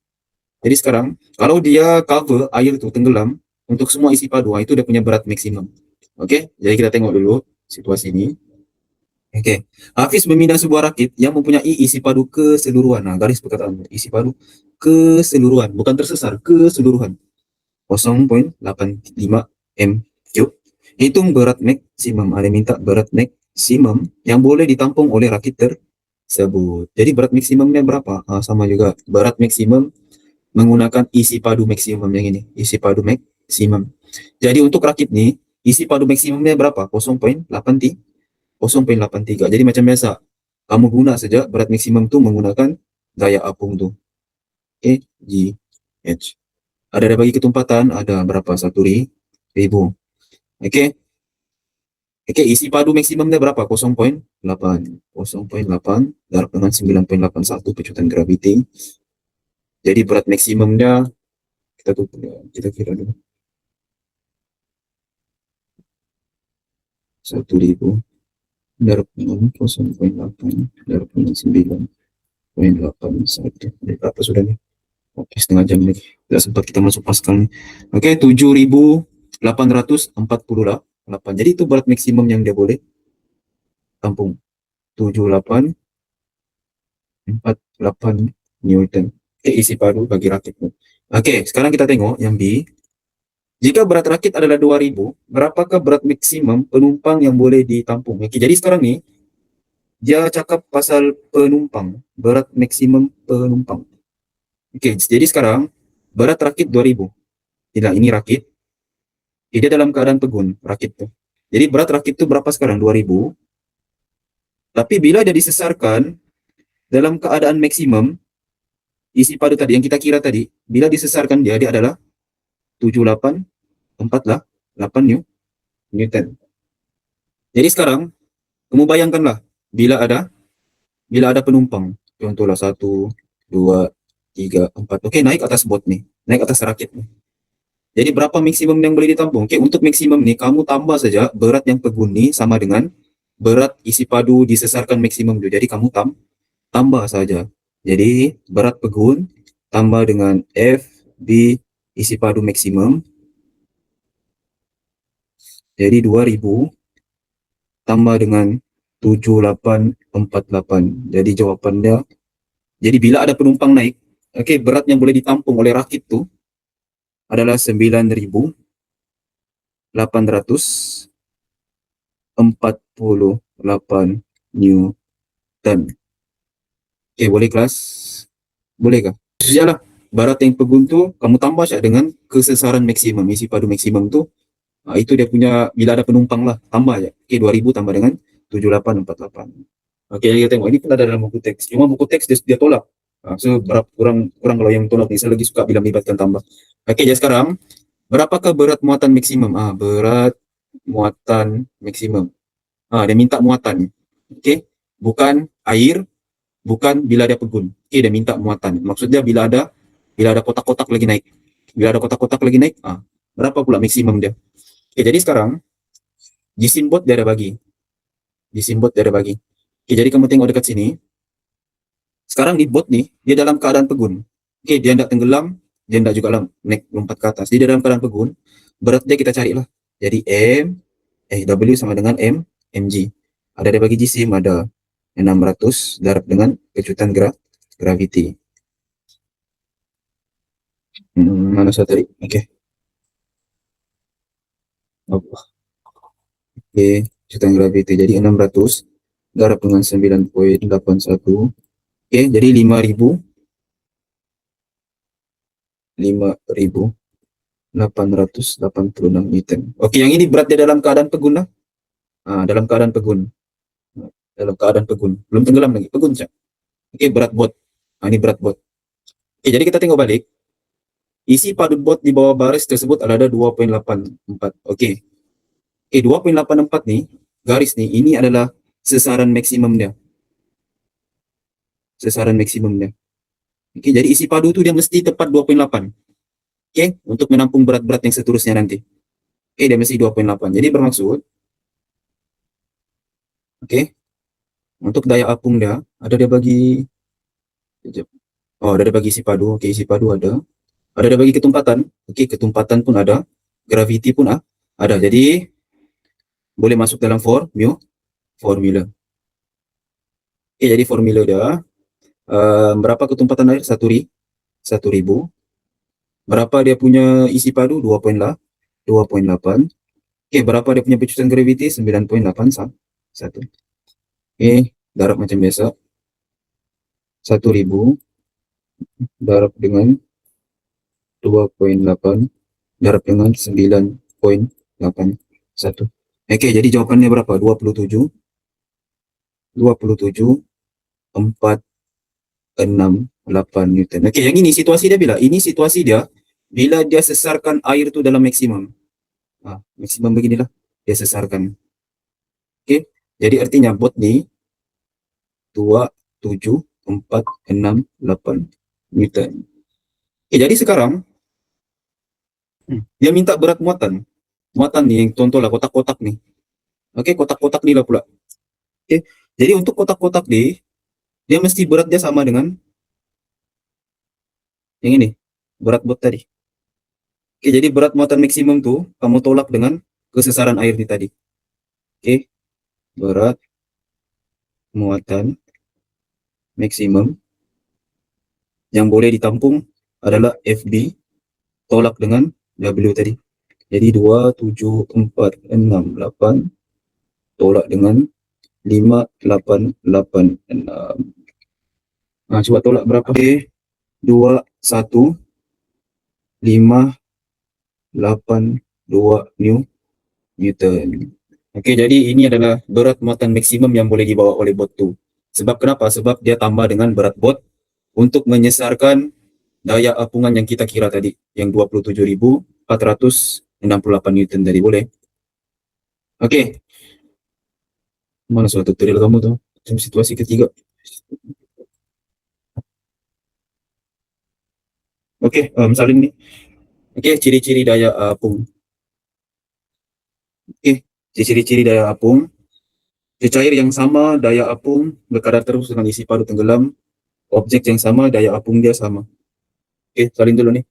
Jadi sekarang kalau dia cover air tuh tenggelam untuk semua isi padu, itu dia punya berat maksimum. Jadi kita tengok dulu situasi ini. Oke. Hafiz memindah sebuah rakit yang mempunyai isi padu keseluruhan. Nah, garis perkataan isi padu keseluruhan, bukan tersesar, keseluruhan. 0,85 m cube. Hitung berat maksimum. Ada minta berat maksimum yang boleh ditampung oleh rakit tersebut. Jadi berat maksimumnya berapa? Sama juga. Berat maksimum menggunakan isi padu maksimum yang ini. Isi padu maksimum. Jadi untuk rakit nih, isi padu maksimumnya berapa? 0,83. Jadi macam biasa, kamu guna saja berat maksimum tuh menggunakan gaya apung tuh. E, G, H. Ada bagi ketumpatan, ada berapa? 1.000. Oke. Oke, isi padu maksimumnya berapa? 0,8. 0,8 darab dengan 9,81 pecutan graviti. Jadi berat maksimumnya kita kira dulu. 1.000 darab dengan 0,8 darab dengan 9,81. Berapa sudah nih? Oke, setengah jam lagi. Tidak sempat kita masuk Pascal nih. Oke, 7.848. Jadi itu berat maksimum yang dia boleh tampung. 7.848 Newton. Oke, isi padu bagi rakit. Oke, sekarang kita tengok yang B. Jika berat rakit adalah 2.000, berapakah berat maksimum penumpang yang boleh ditampung? Oke, jadi sekarang nih, dia cakap pasal penumpang, berat maksimum penumpang. Oke, jadi sekarang berat rakit 2.000. Tidak, ini rakit. Dia dalam keadaan pegun, rakit tuh. Jadi berat rakit tuh berapa sekarang? 2.000. Tapi bila dia disesarkan dalam keadaan maksimum, isi padu tadi yang kita kira tadi, bila disesarkan dia adalah 7.848 Newton. Jadi sekarang, kamu bayangkanlah, bila ada penumpang, contohlah 1, 2, 3, 4. Oke, naik atas bot nih, naik atas rakit nih. Jadi berapa maksimum yang boleh ditampung? Oke, untuk maksimum nih, kamu tambah saja berat yang pegun nih sama dengan berat isi padu disesarkan maksimum juga. Jadi kamu tambah saja. Jadi berat pegun tambah dengan F B isi padu maksimum. Jadi 2.000 tambah dengan 7.848. Jadi jawabannya, jadi bila ada penumpang naik, oke, berat yang boleh ditampung oleh rakit itu adalah 9.848 Newton. Oke, boleh kelas? Boleh kah? Iyalah, berat yang pegun tuh kamu tambah saja dengan kesesaran maksimum, isi padu maksimum tuh. Itu dia punya, bila ada penumpang lah, tambah ya. Oke, 2.000 tambah dengan 7.848. Oke, kita tengok. Ini pun ada dalam buku teks. Cuma buku teks dia tolak. So, kurang kalau yang tolak nih. Saya lagi suka bila melibatkan tambah. Oke, jadi sekarang, berapakah berat muatan maksimum? Berat muatan maksimum. Dia minta muatan. Oke, bukan air, bukan bila dia pegun. Oke, dia minta muatan. Maksudnya bila ada kotak-kotak lagi naik. Bila ada kotak-kotak lagi naik, berapa pula maksimum dia? Oke, jadi sekarang, Gisimbot dia ada bagi. Gisimbot dia ada bagi. Oke, jadi kamu tengok dekat sini. Sekarang di bot nih, dia dalam keadaan pegun. Oke, dia tidak tenggelam, dia tidak juga naik lompat ke atas. Dia dalam keadaan pegun. Berat dia kita carilah. Jadi W sama dengan mg. Ada bagi jisim, ada 600 darab dengan kecutan gravity. Mana saya tadi? Oke. Oke, kecutan gravity. Jadi 600 darab dengan 9,81. Oke, jadi 5.886 Newton. Oke, yang ini berat dia dalam keadaan pegun lah. Dalam keadaan pegun. Dalam keadaan pegun. Belum tenggelam lagi, pegun saja. Oke, berat bot. Ini berat bot. Oke, jadi kita tengok balik. Isi padu bot di bawah baris tersebut ada 2,84. Oke. Oke, 2,84 nih, garis nih, ini adalah sesaran maksimum dia. Sesaran maksimum dia. Oke, jadi isi padu itu dia mesti tepat 2,8. Oke, untuk menampung berat-berat yang seterusnya nanti. Oke, dia mesti 2,8. Jadi bermaksud, oke, untuk daya apung dia, ada dia bagi, ada dia bagi isi padu. Oke, isi padu ada. Ada dia bagi ketumpatan. Oke, ketumpatan pun ada. Gravity pun ada. Jadi, boleh masuk dalam formula. Oke, jadi formula dia, berapa ketumpatan air? 1.000. Berapa dia punya isi padu? 2,8. Oke, berapa dia punya pecutan graviti? 9,81. Oke, darab macam biasa. 1.000 darab dengan 2,8 darab dengan 9,81. Oke, jadi jawabannya berapa? 27, 468 Newton. Oke, yang ini situasi dia bila? Ini situasi dia bila dia sesarkan air itu dalam maksimum. Maksimum beginilah dia sesarkan. Oke, jadi artinya bot ni 27,468 Newton. Oke, jadi sekarang dia minta berat muatan. Muatan nih yang contoh lah kotak-kotak nih. Oke, kotak-kotak ni lah pula. Oke, jadi untuk kotak-kotak dia mesti berat dia sama dengan yang ini, berat bot tadi. Oke, jadi berat muatan maksimum tuh kamu tolak dengan kesesaran air di tadi. Oke, berat muatan maksimum yang boleh ditampung adalah FB tolak dengan W tadi. Jadi 27,468 tolak dengan 5,886. Nah, coba tolak berapa? Oke, 21,582 Newton. Oke, jadi ini adalah berat muatan maksimum yang boleh dibawa oleh bot 2. Sebab kenapa? Sebab dia tambah dengan berat bot untuk menyesarkan daya apungan yang kita kira tadi, yang 27.468 Newton tadi, boleh? Oke, mana soal tutorial kamu tuh? Situasi ketiga. Oke, misalnya ini. Oke, ciri-ciri daya apung. Oke, ciri-ciri daya apung. Cecair yang sama, daya apung berkadar terus dengan isi padu tenggelam. Objek yang sama, daya apung dia sama. Oke, salin dulu nih.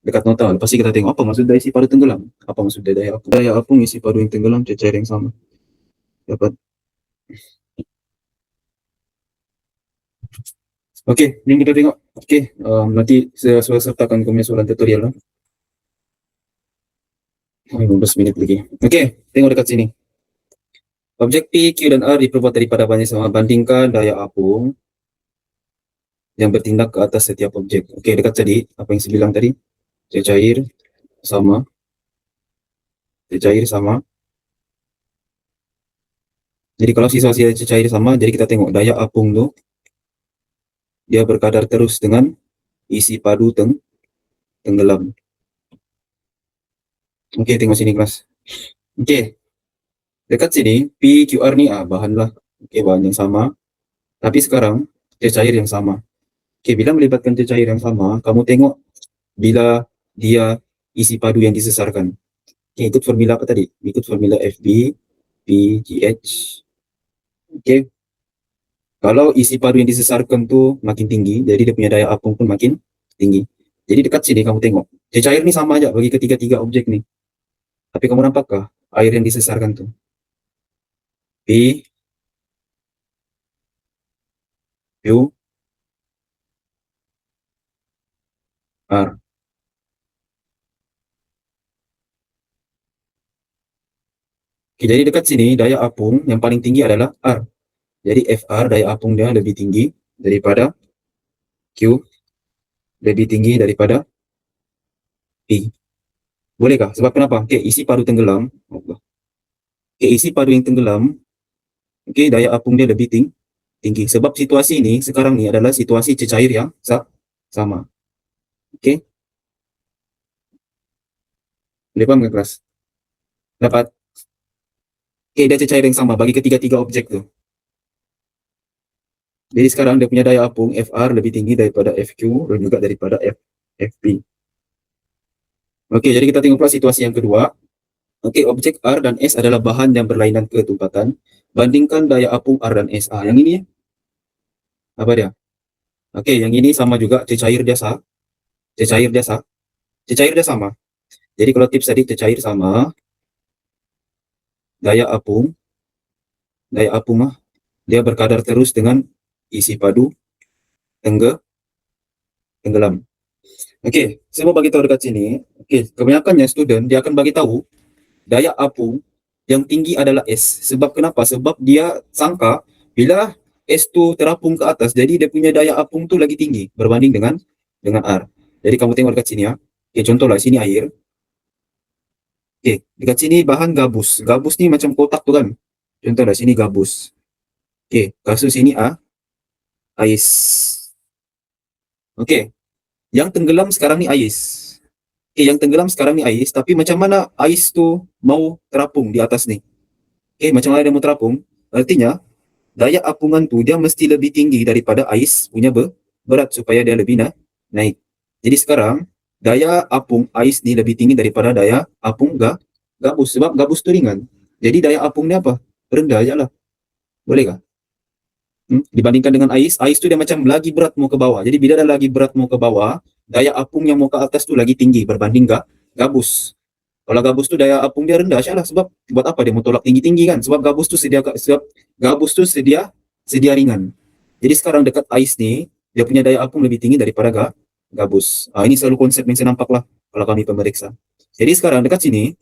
Dekat nota, pasti kita tengok apa maksud dari isi padu tenggelam. Apa maksud dari daya apung? Daya apung isi padu yang tenggelam, cecair yang sama. Dapat. Oke, ini kita tengok. Oke, nanti saya sertakan ke soalan tutorial. 15 menit lagi. Oke, tengok dekat sini. Objek P, Q, dan R diperbuat daripada bahan yang sama. Bandingkan daya apung yang bertindak ke atas setiap objek. Oke, dekat tadi, apa yang saya bilang tadi? Cecair sama. Cecair sama. Jadi kalau situasi cecair sama, jadi kita tengok daya apung tuh dia berkadar terus dengan isi padu tenggelam. Oke, tengok sini kelas. Oke, dekat sini PQR nih bahan lah. Oke, bahan yang sama. Tapi sekarang cecair yang sama. Oke, bila melibatkan cecair yang sama, kamu tengok bila dia isi padu yang disesarkan. Oke, ikut formula apa tadi? Ikut formula FB, PGH. Oke, kalau isi padu yang disesarkan tuh makin tinggi, jadi dia punya daya apung pun makin tinggi. Jadi dekat sini kamu tengok, cecair ini sama aja bagi ketiga-tiga objek nih. Tapi kamu nampakkah air yang disesarkan tuh? P, Q, R. Oke, jadi dekat sini daya apung yang paling tinggi adalah R. Jadi FR daya apung dia lebih tinggi daripada Q, lebih tinggi daripada P. Bolehkah? Sebab kenapa? Oke, isi padu tenggelam. Oke, isi padu yang tenggelam, oke, daya apung dia lebih tinggi. Sebab situasi ini sekarang ini adalah situasi cecair yang sama. Oke, boleh paham nggak kelas? Dapat? Oke, dia cecair yang sama bagi ketiga-tiga objek tuh. Jadi sekarang dia punya daya apung FR lebih tinggi daripada FQ dan juga daripada FP. Oke, jadi kita tengok pula situasi yang kedua. Oke, objek R dan S adalah bahan yang berlainan ketumpatan. Bandingkan daya apung R dan S. Yang ini apa dia? Oke, yang ini sama juga, cecair dia sama. Jadi kalau tips tadi cecair sama, daya apung dia berkadar terus dengan isi padu, tenggelam. Okey, saya mau bagi tahu dekat sini. Okey, kebanyakannya student dia akan bagi tahu daya apung yang tinggi adalah S. Sebab kenapa? Sebab dia sangka bila S tu terapung ke atas, jadi dia punya daya apung tu lagi tinggi berbanding dengan R. Jadi kamu tengok dekat sini ya. Okey, contohlah sini air. Okey, dekat sini bahan gabus. Gabus ni macam kotak tu kan. Contohlah sini gabus. Okey, kasus sini ais. Okey, yang tenggelam sekarang ni ais. Okey, yang tenggelam sekarang ni ais, tapi macam mana ais tu mau terapung di atas ni? Okey, macam mana dia mau terapung? Artinya, daya apungan tu dia mesti lebih tinggi daripada ais punya berat supaya dia lebih naik. Jadi sekarang, daya apung ais ni lebih tinggi daripada daya apung gabus. Sebab gabus tu ringan. Jadi daya apung ni apa? Rendah je lah. Boleh kah? Dibandingkan dengan ais tu dia macam lagi berat mau ke bawah. Jadi bila dah lagi berat mau ke bawah, daya apung yang mau ke atas tu lagi tinggi berbanding gabus. Kalau gabus tu daya apung dia rendah lah, sebab buat apa dia mau tolak tinggi-tinggi kan? Sebab gabus tu sedia ringan. Jadi sekarang dekat ais ni, dia punya daya apung lebih tinggi daripada gabus. Ini selalu konsep yang saya nampak lah kalau kami pemeriksa. Jadi sekarang dekat sini,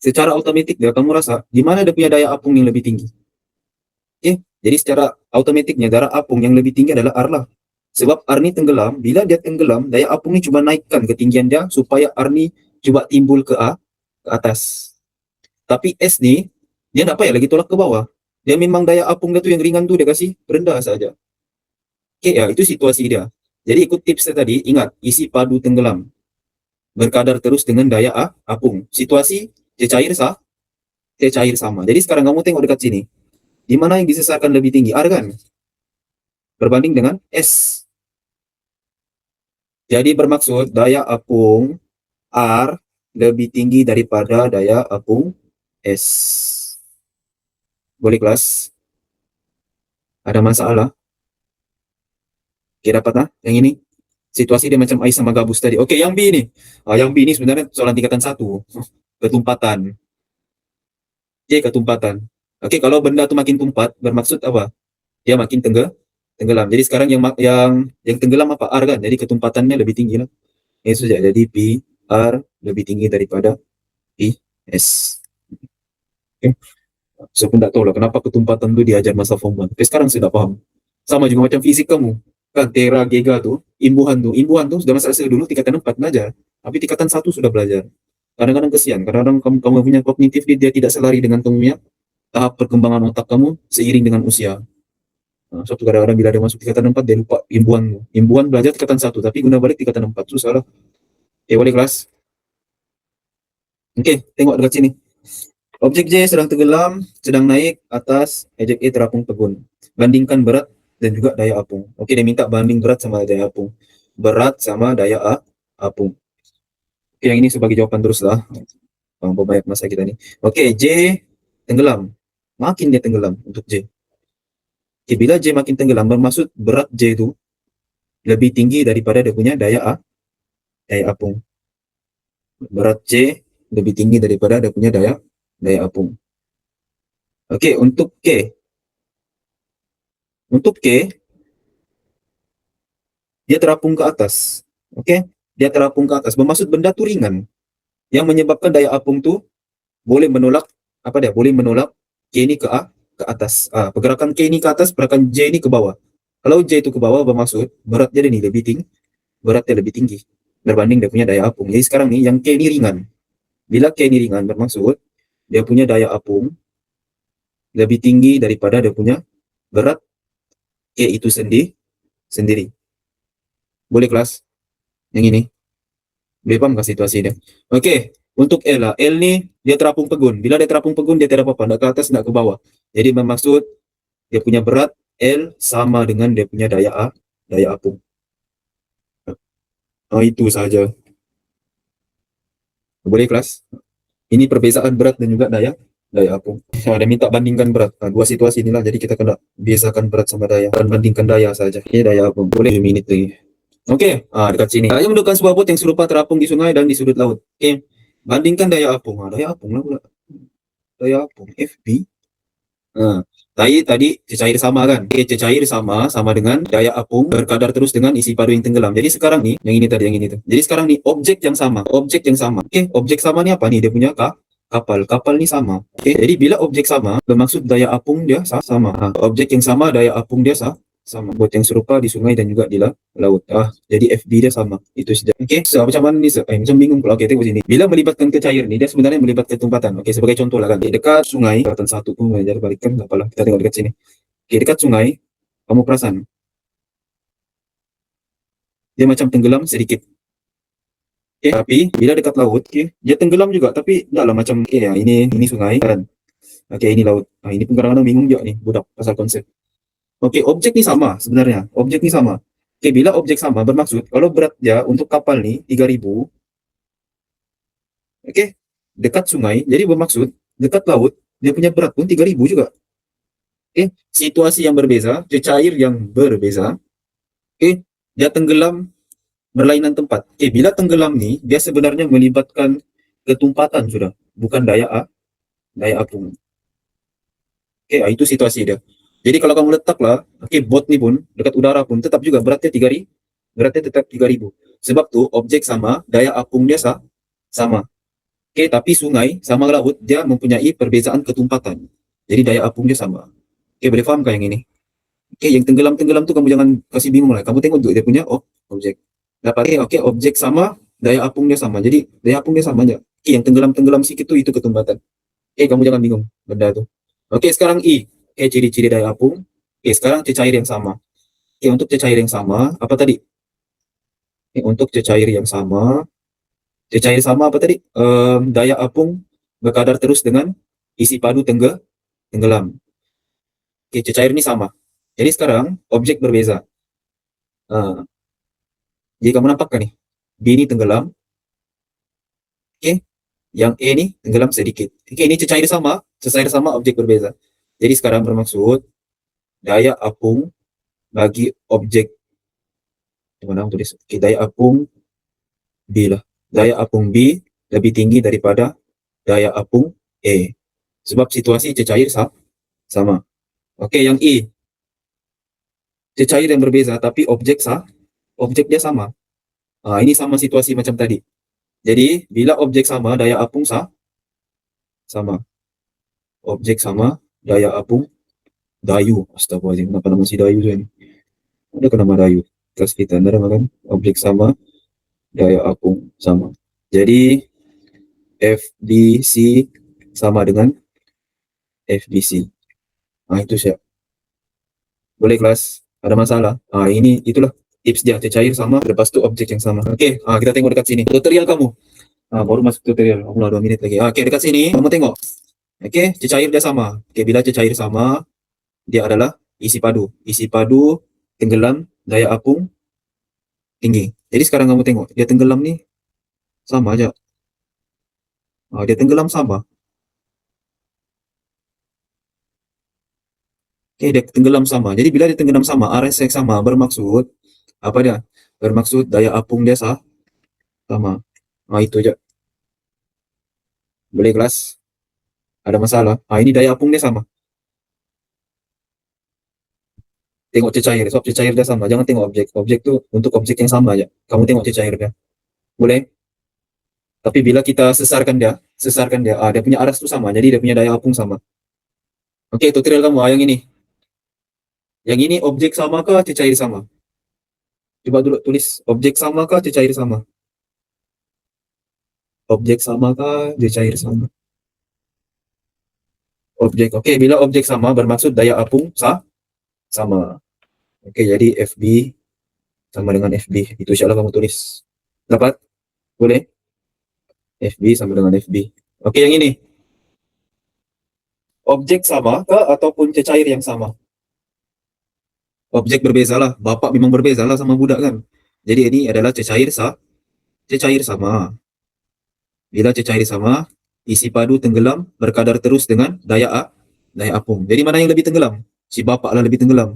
secara automatik dia kamu rasa di mana dia punya daya apung yang lebih tinggi. Okay? Jadi secara automatiknya darah apung yang lebih tinggi adalah R lah. Sebab R ni tenggelam, bila dia tenggelam, daya apung ni cuma naikkan ketinggian dia supaya R ni cuba timbul ke atas. Tapi S ni, dia tak payah lagi tolak ke bawah. Dia memang daya apung dia tu yang ringan tu dia kasih rendah saja. Okay, ya, itu situasi dia. Jadi ikut tips saya tadi, ingat, isi padu tenggelam. Berkadar terus dengan daya apung. Situasi, cecair cecair sama. Jadi sekarang kamu tengok dekat sini. Di mana yang disesarkan lebih tinggi? R kan? Berbanding dengan S. Jadi bermaksud daya apung R lebih tinggi daripada daya apung S. Boleh kelas? Ada masalah? Oke, dapat lah yang ini. Situasi dia macam ais sama gabus tadi. Oke, yang B ni. Yang B ni sebenarnya soalan tingkatan 1. Ketumpatan. Oke, ketumpatan. Oke, kalau benda tu makin tumpat, bermaksud apa? Dia makin tenggelam. Jadi sekarang yang tenggelam apa? R kan? Jadi ketumpatannya lebih tinggi lah. Itu saja. Jadi P, R lebih tinggi daripada P, S. Oke. Saya pun tak tahu lah kenapa ketumpatan tu diajar masa form 1. Tapi sekarang saya dah faham. Sama juga macam fisik kamu. Kan tera, gega tu, imbuhan tu sudah masa dulu tingkatan 4 belajar. Tapi tingkatan 1 sudah belajar. Kadang-kadang kesian. Kadang-kadang kamu punya kognitif dia tidak selari dengan kamu punya tahap perkembangan otak kamu seiring dengan usia. Suatu kadang-kadang bila dia masuk tingkatan 4 dia lupa imbuhan. Imbuhan belajar tingkatan 1 tapi guna balik tingkatan 4. Susah lah. Boleh kelas. Oke, tengok dekat sini. Objek J sedang tenggelam, sedang naik atas, objek A terapung tegun. Bandingkan berat dan juga daya apung. Oke, dia minta banding berat sama daya apung. Berat sama daya apung. Oke, yang ini sebagai jawaban terus lah. Banyak masa kita ni. Oke, J tenggelam. Makin dia tenggelam untuk J. Oke, bila J makin tenggelam, bermaksud berat J itu lebih tinggi daripada dia punya daya apung. Berat J lebih tinggi daripada dia punya daya apung. Oke, untuk K. Untuk K, dia terapung ke atas. Oke, dia terapung ke atas. Bermaksud benda tu ringan. Yang menyebabkan daya apung tu boleh menolak boleh menolak K ni ke atas. Pergerakan K ni ke atas, pergerakan J ni ke bawah. Kalau J itu ke bawah bermaksud berat dia ni lebih tinggi. Beratnya lebih tinggi berbanding dia punya daya apung. Jadi sekarang ni yang K ni ringan. Bila K ni ringan bermaksud dia punya daya apung lebih tinggi daripada dia punya berat K itu sendiri. Boleh kelas? Yang ini. Boleh paham ke situasi dia? Okey, untuk L lah. L ni dia terapung pegun. Bila dia terapung pegun dia tidak apa-apa, nak ke atas nak ke bawah. Jadi bermaksud dia punya berat L sama dengan dia punya daya apung. Itu saja. Boleh kelas? Ini perbezaan berat dan juga daya apung. Dia minta bandingkan berat. Dua situasi inilah, jadi kita kena biasakan berat sama daya dan bandingkan daya saja. Ini daya apung. Boleh 2 minit lagi. Okey, dekat sini. Yang menunjukkan sebuah bot yang serupa terapung di sungai dan di sudut laut. Okey. Bandingkan daya apung. Daya apung lah pula. Daya apung FB. Tadi cecair sama kan? Oke, cecair sama dengan daya apung berkadar terus dengan isi padu yang tenggelam. Jadi sekarang nih, yang ini tadi, yang ini tuh. Jadi sekarang nih, objek yang sama, objek yang sama. Oke, objek sama nih apa nih? Dia punya kapal. Kapal nih sama. Oke, jadi bila objek sama, bermaksud daya apung dia sama. Nah, objek yang sama, daya apung dia sama. Buat yang serupa di sungai dan juga di laut. Jadi FB dia sama. Itu saja. Oke, so macam mana nih? Macam bingung pula. Oke, tengok sini. Bila melibatkan ke cair nih, dia sebenarnya melibatkan tumpatan. Oke, sebagai contoh lah kan. Dekat sungai, kelihatan satu pun jadi balikan, tak apalah. Kita tengok dekat sini. Oke, dekat sungai, kamu perasan, dia macam tenggelam sedikit. Oke, tapi bila dekat laut, oke, dia tenggelam juga, tapi enggak lah macam, oke ya, ini sungai kan. Oke, ini laut. Nah, ini pun kadang-kadang bingung juga nih, budak pasal konsep. Oke, objek nih sama sebenarnya. Objek nih sama. Oke, bila objek sama bermaksud kalau berat dia untuk kapal nih 3.000, oke, dekat sungai, jadi bermaksud dekat laut dia punya berat pun 3.000 juga. Oke, situasi yang berbeza, cecair yang berbeza. Oke, dia tenggelam berlainan tempat. Bila tenggelam nih, dia sebenarnya melibatkan ketumpatan sudah, bukan daya apung. Itu situasi dia. Jadi kalau kamu letaklah, bot nih pun dekat udara pun tetap juga beratnya 3.000, beratnya tetap 3.000. Sebab tuh objek sama, daya apung dia sama. Tapi sungai sama laut dia mempunyai perbezaan ketumpatan. Jadi daya apung dia sama. Boleh paham kah yang ini? Yang tenggelam-tenggelam tuh kamu jangan kasih bingung lah. Kamu tengok tuh dia punya objek. Dapat objek sama, daya apung dia sama. Jadi daya apung dia sama aja. Yang tenggelam-tenggelam sedikit tuh itu ketumpatan. Kamu jangan bingung benda tuh. Sekarang I. Ciri-ciri daya apung. Sekarang cecair yang sama. Untuk cecair yang sama, apa tadi? Untuk cecair yang sama, cecair sama apa tadi? Daya apung berkadar terus dengan isi padu tenggelam. Cecair ini sama. Jadi sekarang objek berbeza. Jadi kamu nampakkan nih, B ini tenggelam, yang E ini tenggelam sedikit. Ini cecair sama, objek berbeza. Jadi sekarang bermaksud daya apung bagi objek, mana tulis? Daya apung B lah. Daya apung B lebih tinggi daripada daya apung E. Sebab situasi cecair sama. Yang I, cecair yang berbeza tapi objeknya sama. Ini sama situasi macam tadi. Jadi bila objek sama, daya apung sama. Objek sama, daya apung Dayu. Astagfirullahaladzim, kenapa nama si Dayu ini? Ada ke nama Dayu? Kelas kita, ada kan? Objek sama, daya apung sama. Jadi FBC sama dengan FBC. Itu siap. Boleh kelas? Ada masalah? Ini itulah tips dia, cecair sama, lepas itu objek yang sama. Kita tengok dekat sini. Tutorial kamu. Baru masuk tutorial. Allah, 2 menit lagi. Dekat sini, kamu tengok. Cecair dia sama. Bila cecair sama, dia adalah isi padu. Isi padu tenggelam, daya apung tinggi. Jadi sekarang kamu tengok, dia tenggelam nih sama aja. Dia tenggelam sama. Dia tenggelam sama. Jadi bila dia tenggelam sama, RS sama, bermaksud apa dia? Bermaksud daya apung dia sama. Itu aja. Boleh kelas? Ada masalah? Ini daya apung dia sama. Tengok cecair, sebab cecair dia sama. Jangan tengok objek. Objek tuh untuk objek yang sama aja. Kamu tengok cecair dia. Boleh? Tapi bila kita sesarkan dia, dia punya aras tuh sama. Jadi dia punya daya apung sama. Tutorial kamu, yang ini. Yang ini objek sama kah, cecair sama? Coba dulu tulis, objek sama kah, cecair sama? Objek sama kah, cecair sama? Objek. Bila objek sama bermaksud daya apung sama. Jadi FB sama dengan FB. Itu insya Allah kamu tulis. Dapat? Boleh? FB sama dengan FB. Yang ini. Objek sama kah ataupun cecair yang sama? Objek berbeza lah. Bapak memang berbeza lah sama budak kan. Jadi ini adalah cecair sama. Bila cecair sama, isi padu tenggelam berkadar terus dengan daya apung. Jadi mana yang lebih tenggelam? Si bapak lah lebih tenggelam.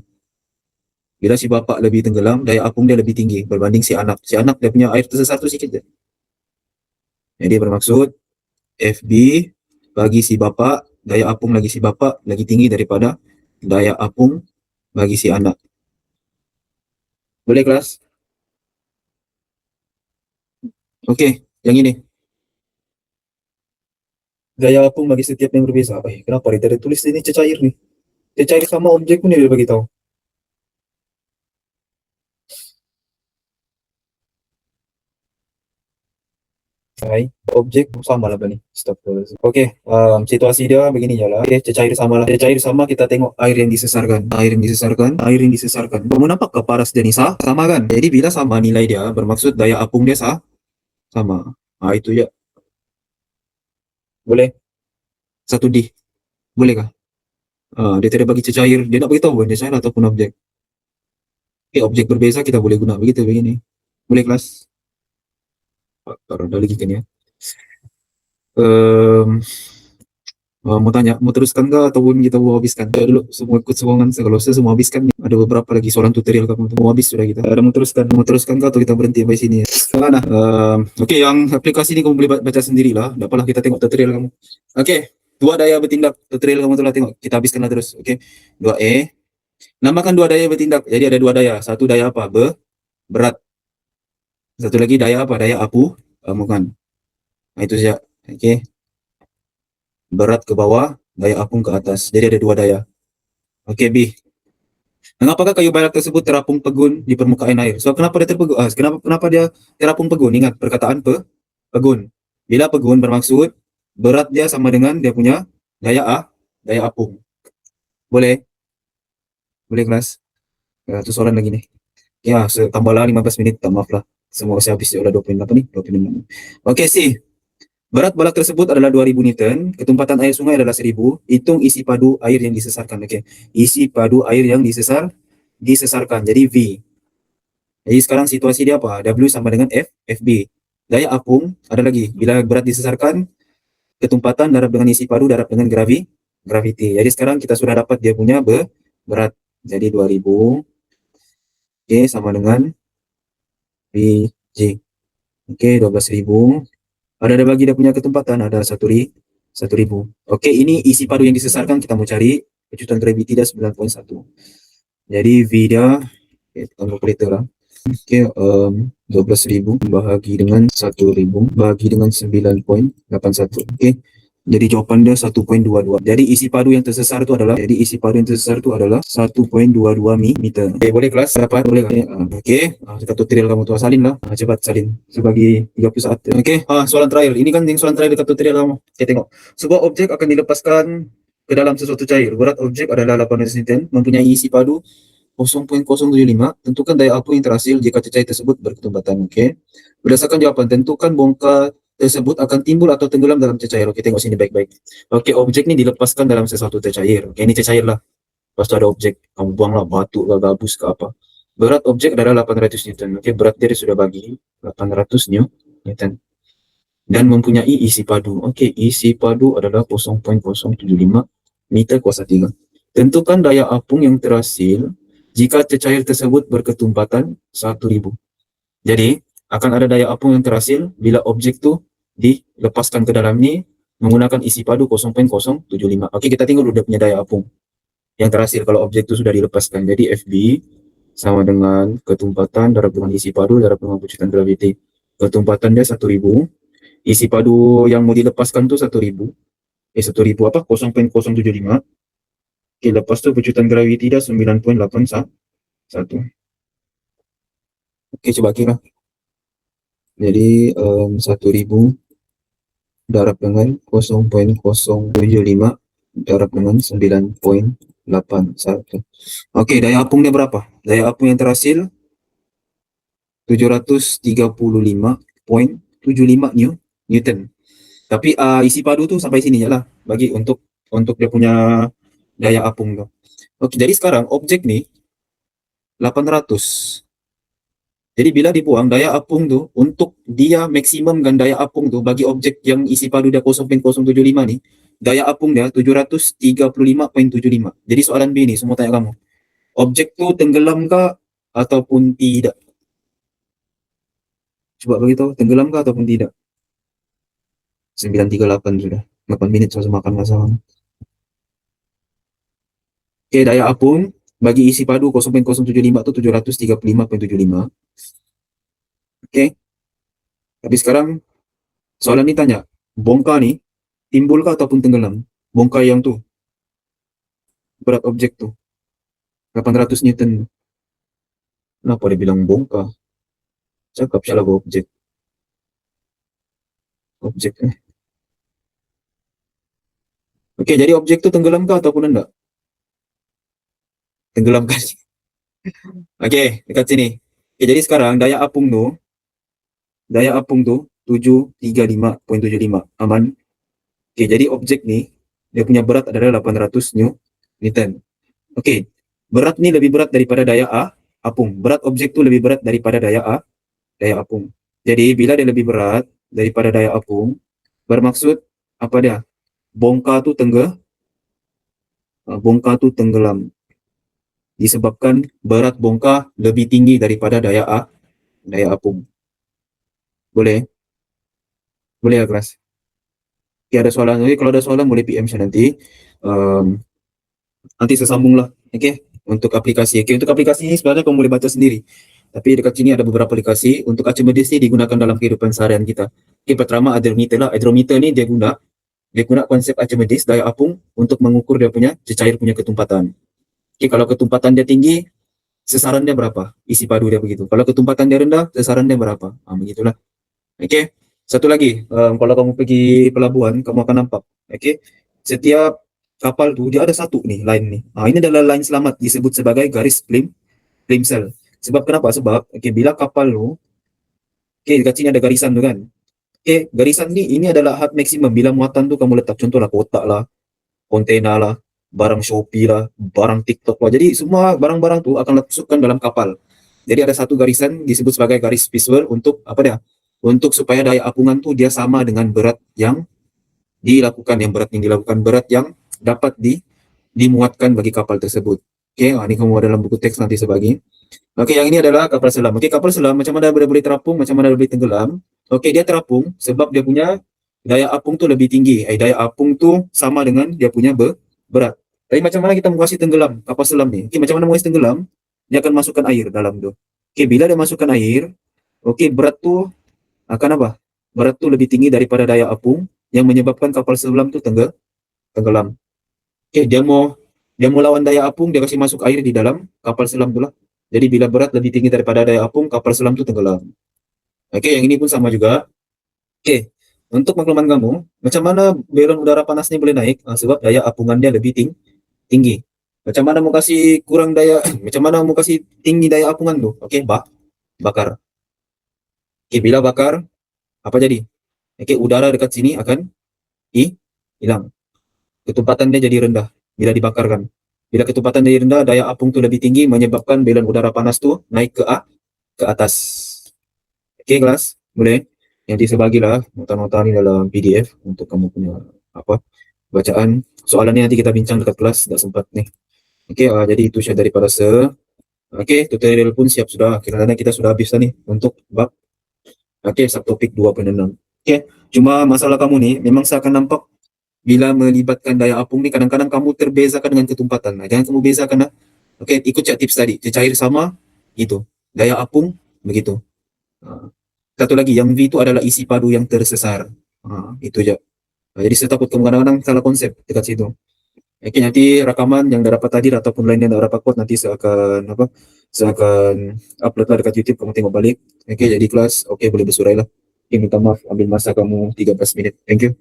Bila si bapak lebih tenggelam, daya apung dia lebih tinggi berbanding si anak. Si anak dia punya air tersesat tu sikit je. Jadi bermaksud FB bagi si bapak, daya apung lagi si bapak lagi tinggi daripada daya apung bagi si anak. Boleh kelas? Oke, yang ini. Daya apung bagi setiap yang berbeza. Kenapa dia tidak tulis ini cecair nih? Cecair sama objek pun dia bagi tahu. Hai, objek sama lah nih. Stop dulu. Oke, situasi dia begini ya lah. Oke, cecair sama lah. Cecair sama kita tengok air yang disesarkan. Air yang disesarkan. Air yang disesarkan. Kamu nampak ke paras dia nih sah? Sama kan? Jadi bila sama nilai dia bermaksud daya apung dia sah? Sama. Nah, itu ya. Boleh? Satu D. Boleh kah? Dia tidak bagi cecair. Dia nak beritahu bukan cecair ataupun objek. Oke, objek berbeza kita boleh guna begitu begini. Boleh kelas? Taruh dah lagi kan ya. Em, mau tanya, mau teruskan nggak ataupun kita mau habiskan? Dulu semua ikut sokongan, kalau saya semua habiskan. Ada beberapa lagi soalan tutorial kamu tuh mau habis sudah kita. Ada mau teruskan nggak atau kita berhenti sampai sini? Mana? Oke, yang aplikasi ini kamu boleh baca sendiri lah. Tidak apalah kita tengok tutorial kamu. Oke, dua daya bertindak. Tutorial kamu telah tengok. Kita habiskanlah terus. Oke, 2E. Namakan dua daya bertindak. Jadi ada dua daya. Satu daya apa? Berat. Satu lagi daya apa? Daya apu. Bukan. Nah, itu saja. Oke. Berat ke bawah, daya apung ke atas. Jadi ada dua daya. Oke, B. Mengapakah kayu balak tersebut terapung pegun di permukaan air? So, kenapa dia terpegun? Kenapa dia terapung pegun? Ingat perkataan pegun. Bila pegun bermaksud berat dia sama dengan dia punya daya apung. Boleh? Boleh kelas? Ya, itu soalan lagi nih. Ya, tambahlah 15 menit. Maaf lah. Semua saya habis udah 20 menit apa nih? 20 menit. Oke, sih. Berat balak tersebut adalah 2000 Newton, ketumpatan air sungai adalah 1000, hitung isi padu air yang disesarkan. Oke. Isi padu air yang disesarkan. Jadi V. Jadi sekarang situasi dia apa? W sama dengan FB. Daya apung ada lagi. Bila berat disesarkan, ketumpatan darab dengan isi padu darab dengan gravity. Jadi sekarang kita sudah dapat dia punya berat. Jadi 2000 Oke, sama dengan VG. Oke, 12.000. Ada bagi dia punya ketumpatan, ada 1.000. Oke, ini isi padu yang disesarkan kita mau cari. Kejutan gravity dia 9.1. Jadi V dia, kita kalkulator lah. Oke, 12.000 bahagi dengan 1.000 bahagi dengan 9.81. Oke, jadi jawaban dia 1.22. Jadi isi padu yang tersesar itu adalah 1.22 meter. Oke, boleh kelas? Dapat? Boleh kan? Oke, kita tutorial kamu tuh salin lah. Cepat salin. Sebagai 30 saat. Oke, soalan terakhir. Ini kan yang soalan terakhir dekat tutorial kamu. Oke, tengok. Sebuah objek akan dilepaskan ke dalam sesuatu cair. Berat objek adalah 800 Newton, mempunyai isi padu 0.075. Tentukan daya apung yang terhasil jika cecair tersebut berketumpatan. Oke. Berdasarkan jawaban, tentukan bongkar tersebut akan timbul atau tenggelam dalam cecair. Oke, tengok sini baik-baik. Oke, objek ini dilepaskan dalam sesuatu cecair. Oke, ini cecair lah. Lepas itu ada objek, kamu buanglah batu ke gabus ke apa. Berat objek adalah 800 Newton. Oke, berat dia sudah bagi 800 Newton. Dan mempunyai isi padu. Oke, isi padu adalah 0.075 meter kuasa 3. Tentukan daya apung yang terhasil jika cecair tersebut berketumpatan 1000. Jadi, akan ada daya apung yang terhasil bila objek itu dilepaskan ke dalam ini menggunakan isi padu 0.075. Oke, kita tengok dulu dia punya daya apung yang terhasil kalau objek itu sudah dilepaskan. Jadi, FB sama dengan ketumpatan darab dengan isi padu darab dengan kejutan gravity. Ketumpatan dia 1000. Isi padu yang mau dilepaskan tuh 1000. 1000 apa? 0.075. Oke, lepas tu pecutan gravity dia 9.81. Oke, coba kira. Jadi 1000 darab dengan 0.075 darab dengan 9.81. Oke, daya apungnya berapa? Daya apung yang terhasil 735.75 Newton. Tapi isi padu tuh sampai sini ya lah bagi untuk dia punya daya apung tuh. Oke, jadi sekarang objek nih 800. Jadi bila dibuang daya apung tuh untuk dia maksimumkan daya apung tuh bagi objek yang isi padu dia 0.075 nih, daya apung dia 735.75. Jadi soalan B nih semua tanya kamu. Objek tuh tenggelam kah ataupun tidak? Coba beritahu, tenggelam kah ataupun tidak? 9.38 sudah. 8 menit saya makan masalah. Oke, daya apung bagi isi padu 0,075 itu 735,75. Oke, tapi sekarang soalan ini tanya, bongkar nih timbulkah ataupun tenggelam? Bongkar yang tuh, berat objek tuh, 800 Newton. Kenapa dia bilang bongkar? Cakap salah objek. Objek. Oke, jadi objek tuh tenggelam kah ataupun enggak? Tenggelam kan? Oke, dekat sini. Oke, jadi sekarang daya apung tuh 735,75 aman. Oke, jadi objek nih dia punya berat adalah 800 Newton. Oke, berat nih lebih berat daripada daya apung. Berat objek tuh lebih berat daripada daya apung. Jadi bila dia lebih berat daripada daya apung, bermaksud apa dia? Bongkar tuh tenggelam. Disebabkan berat bongkar lebih tinggi daripada daya apung. Boleh? Boleh ya, kelas? Oke, ada soalan. Jadi kalau ada soalan boleh PM saya nanti. Um, Nanti saya sambung lah. Oke, untuk aplikasi. Oke, untuk aplikasi ini sebenarnya kamu boleh baca sendiri. Tapi dekat sini ada beberapa aplikasi. Untuk Archimedes ini digunakan dalam kehidupan seharian kita. Oke, pertama hydrometer lah. Hydrometer ni dia guna konsep Archimedes, daya apung, untuk mengukur dia punya cecair punya ketumpatan. Oke, kalau ketumpatan dia tinggi, sesaran dia berapa? Isi padu dia begitu. Kalau ketumpatan dia rendah, sesaran dia berapa? Begitulah. Oke, satu lagi, kalau kamu pergi pelabuhan, kamu akan nampak. Oke, setiap kapal tuh dia ada satu nih line nih. Ini adalah line selamat, disebut sebagai garis Plimsoll. Sebab kenapa? Sebab bila kapal lu, dekat sini ada garisan tuh kan. Garisan ini adalah had maksimum bila muatan tuh kamu letak, contohlah kotak lah, kontainer lah, barang Shopee lah, barang TikTok lah. Jadi semua barang-barang tuh akan masukkan dalam kapal. Jadi ada satu garisan disebut sebagai garis Plimsoll untuk apa dia? Untuk supaya daya apungan tuh dia sama dengan berat yang dilakukan, berat yang dapat dimuatkan bagi kapal tersebut. Ini kamu ada dalam buku teks nanti sebagi. Yang ini adalah kapal selam. Kapal selam macam mana dia boleh terapung, macam mana dia boleh tenggelam. Dia terapung sebab dia punya daya apung tuh lebih tinggi. Daya apung tuh sama dengan dia punya berat. Tapi macam mana kita mau kasih tenggelam kapal selam ni? Macam mana mau kasih tenggelam? Dia akan masukkan air dalam tu. Bila dia masukkan air, berat tu akan apa? Berat tu lebih tinggi daripada daya apung yang menyebabkan kapal selam tu tenggelam. Dia mau lawan daya apung, dia kasih masuk air di dalam kapal selam tu lah. Jadi bila berat lebih tinggi daripada daya apung, kapal selam tu tenggelam. Yang ini pun sama juga. Untuk makluman kamu, macam mana balon udara panas ni boleh naik? Sebab daya apungan dia lebih tinggi. Macam mana mau kasih kurang daya, macam mana mau kasih tinggi daya apungan tu? Bakar. Bila bakar, apa jadi? Udara dekat sini akan hilang. Ketumpatan dia jadi rendah bila dibakarkan. Bila ketumpatan dia rendah, daya apung tu lebih tinggi menyebabkan balon udara panas tu naik ke atas. Kelas? Boleh? Nanti saya bagilah nota-nota ni dalam PDF untuk kamu punya bacaan. Soalannya nanti kita bincang dekat kelas, tak sempat nih. Jadi itu saya daripada tutorial pun siap sudah. Kira-kira kita sudah habis nih untuk bab subtopik 2.6. Cuma masalah kamu nih, memang saya akan nampak bila melibatkan daya apung ni kadang-kadang kamu terbezakan dengan ketumpatan. Jangan kamu bezakan lah. Ikut tips tadi. Cecair sama, gitu. Daya apung, begitu. Satu lagi, yang V itu adalah isi padu yang tersesar. Itu aja. Jadi saya takut kamu kadang-kadang salah konsep dekat situ. Nanti rekaman yang dah dapat tadi ataupun lain yang dah dapat kuat nanti saya akan upload lah dekat YouTube, kamu tengok balik. Jadi kelas, boleh bersurai lah. Minta maaf ambil masa kamu 13 minit. Thank you.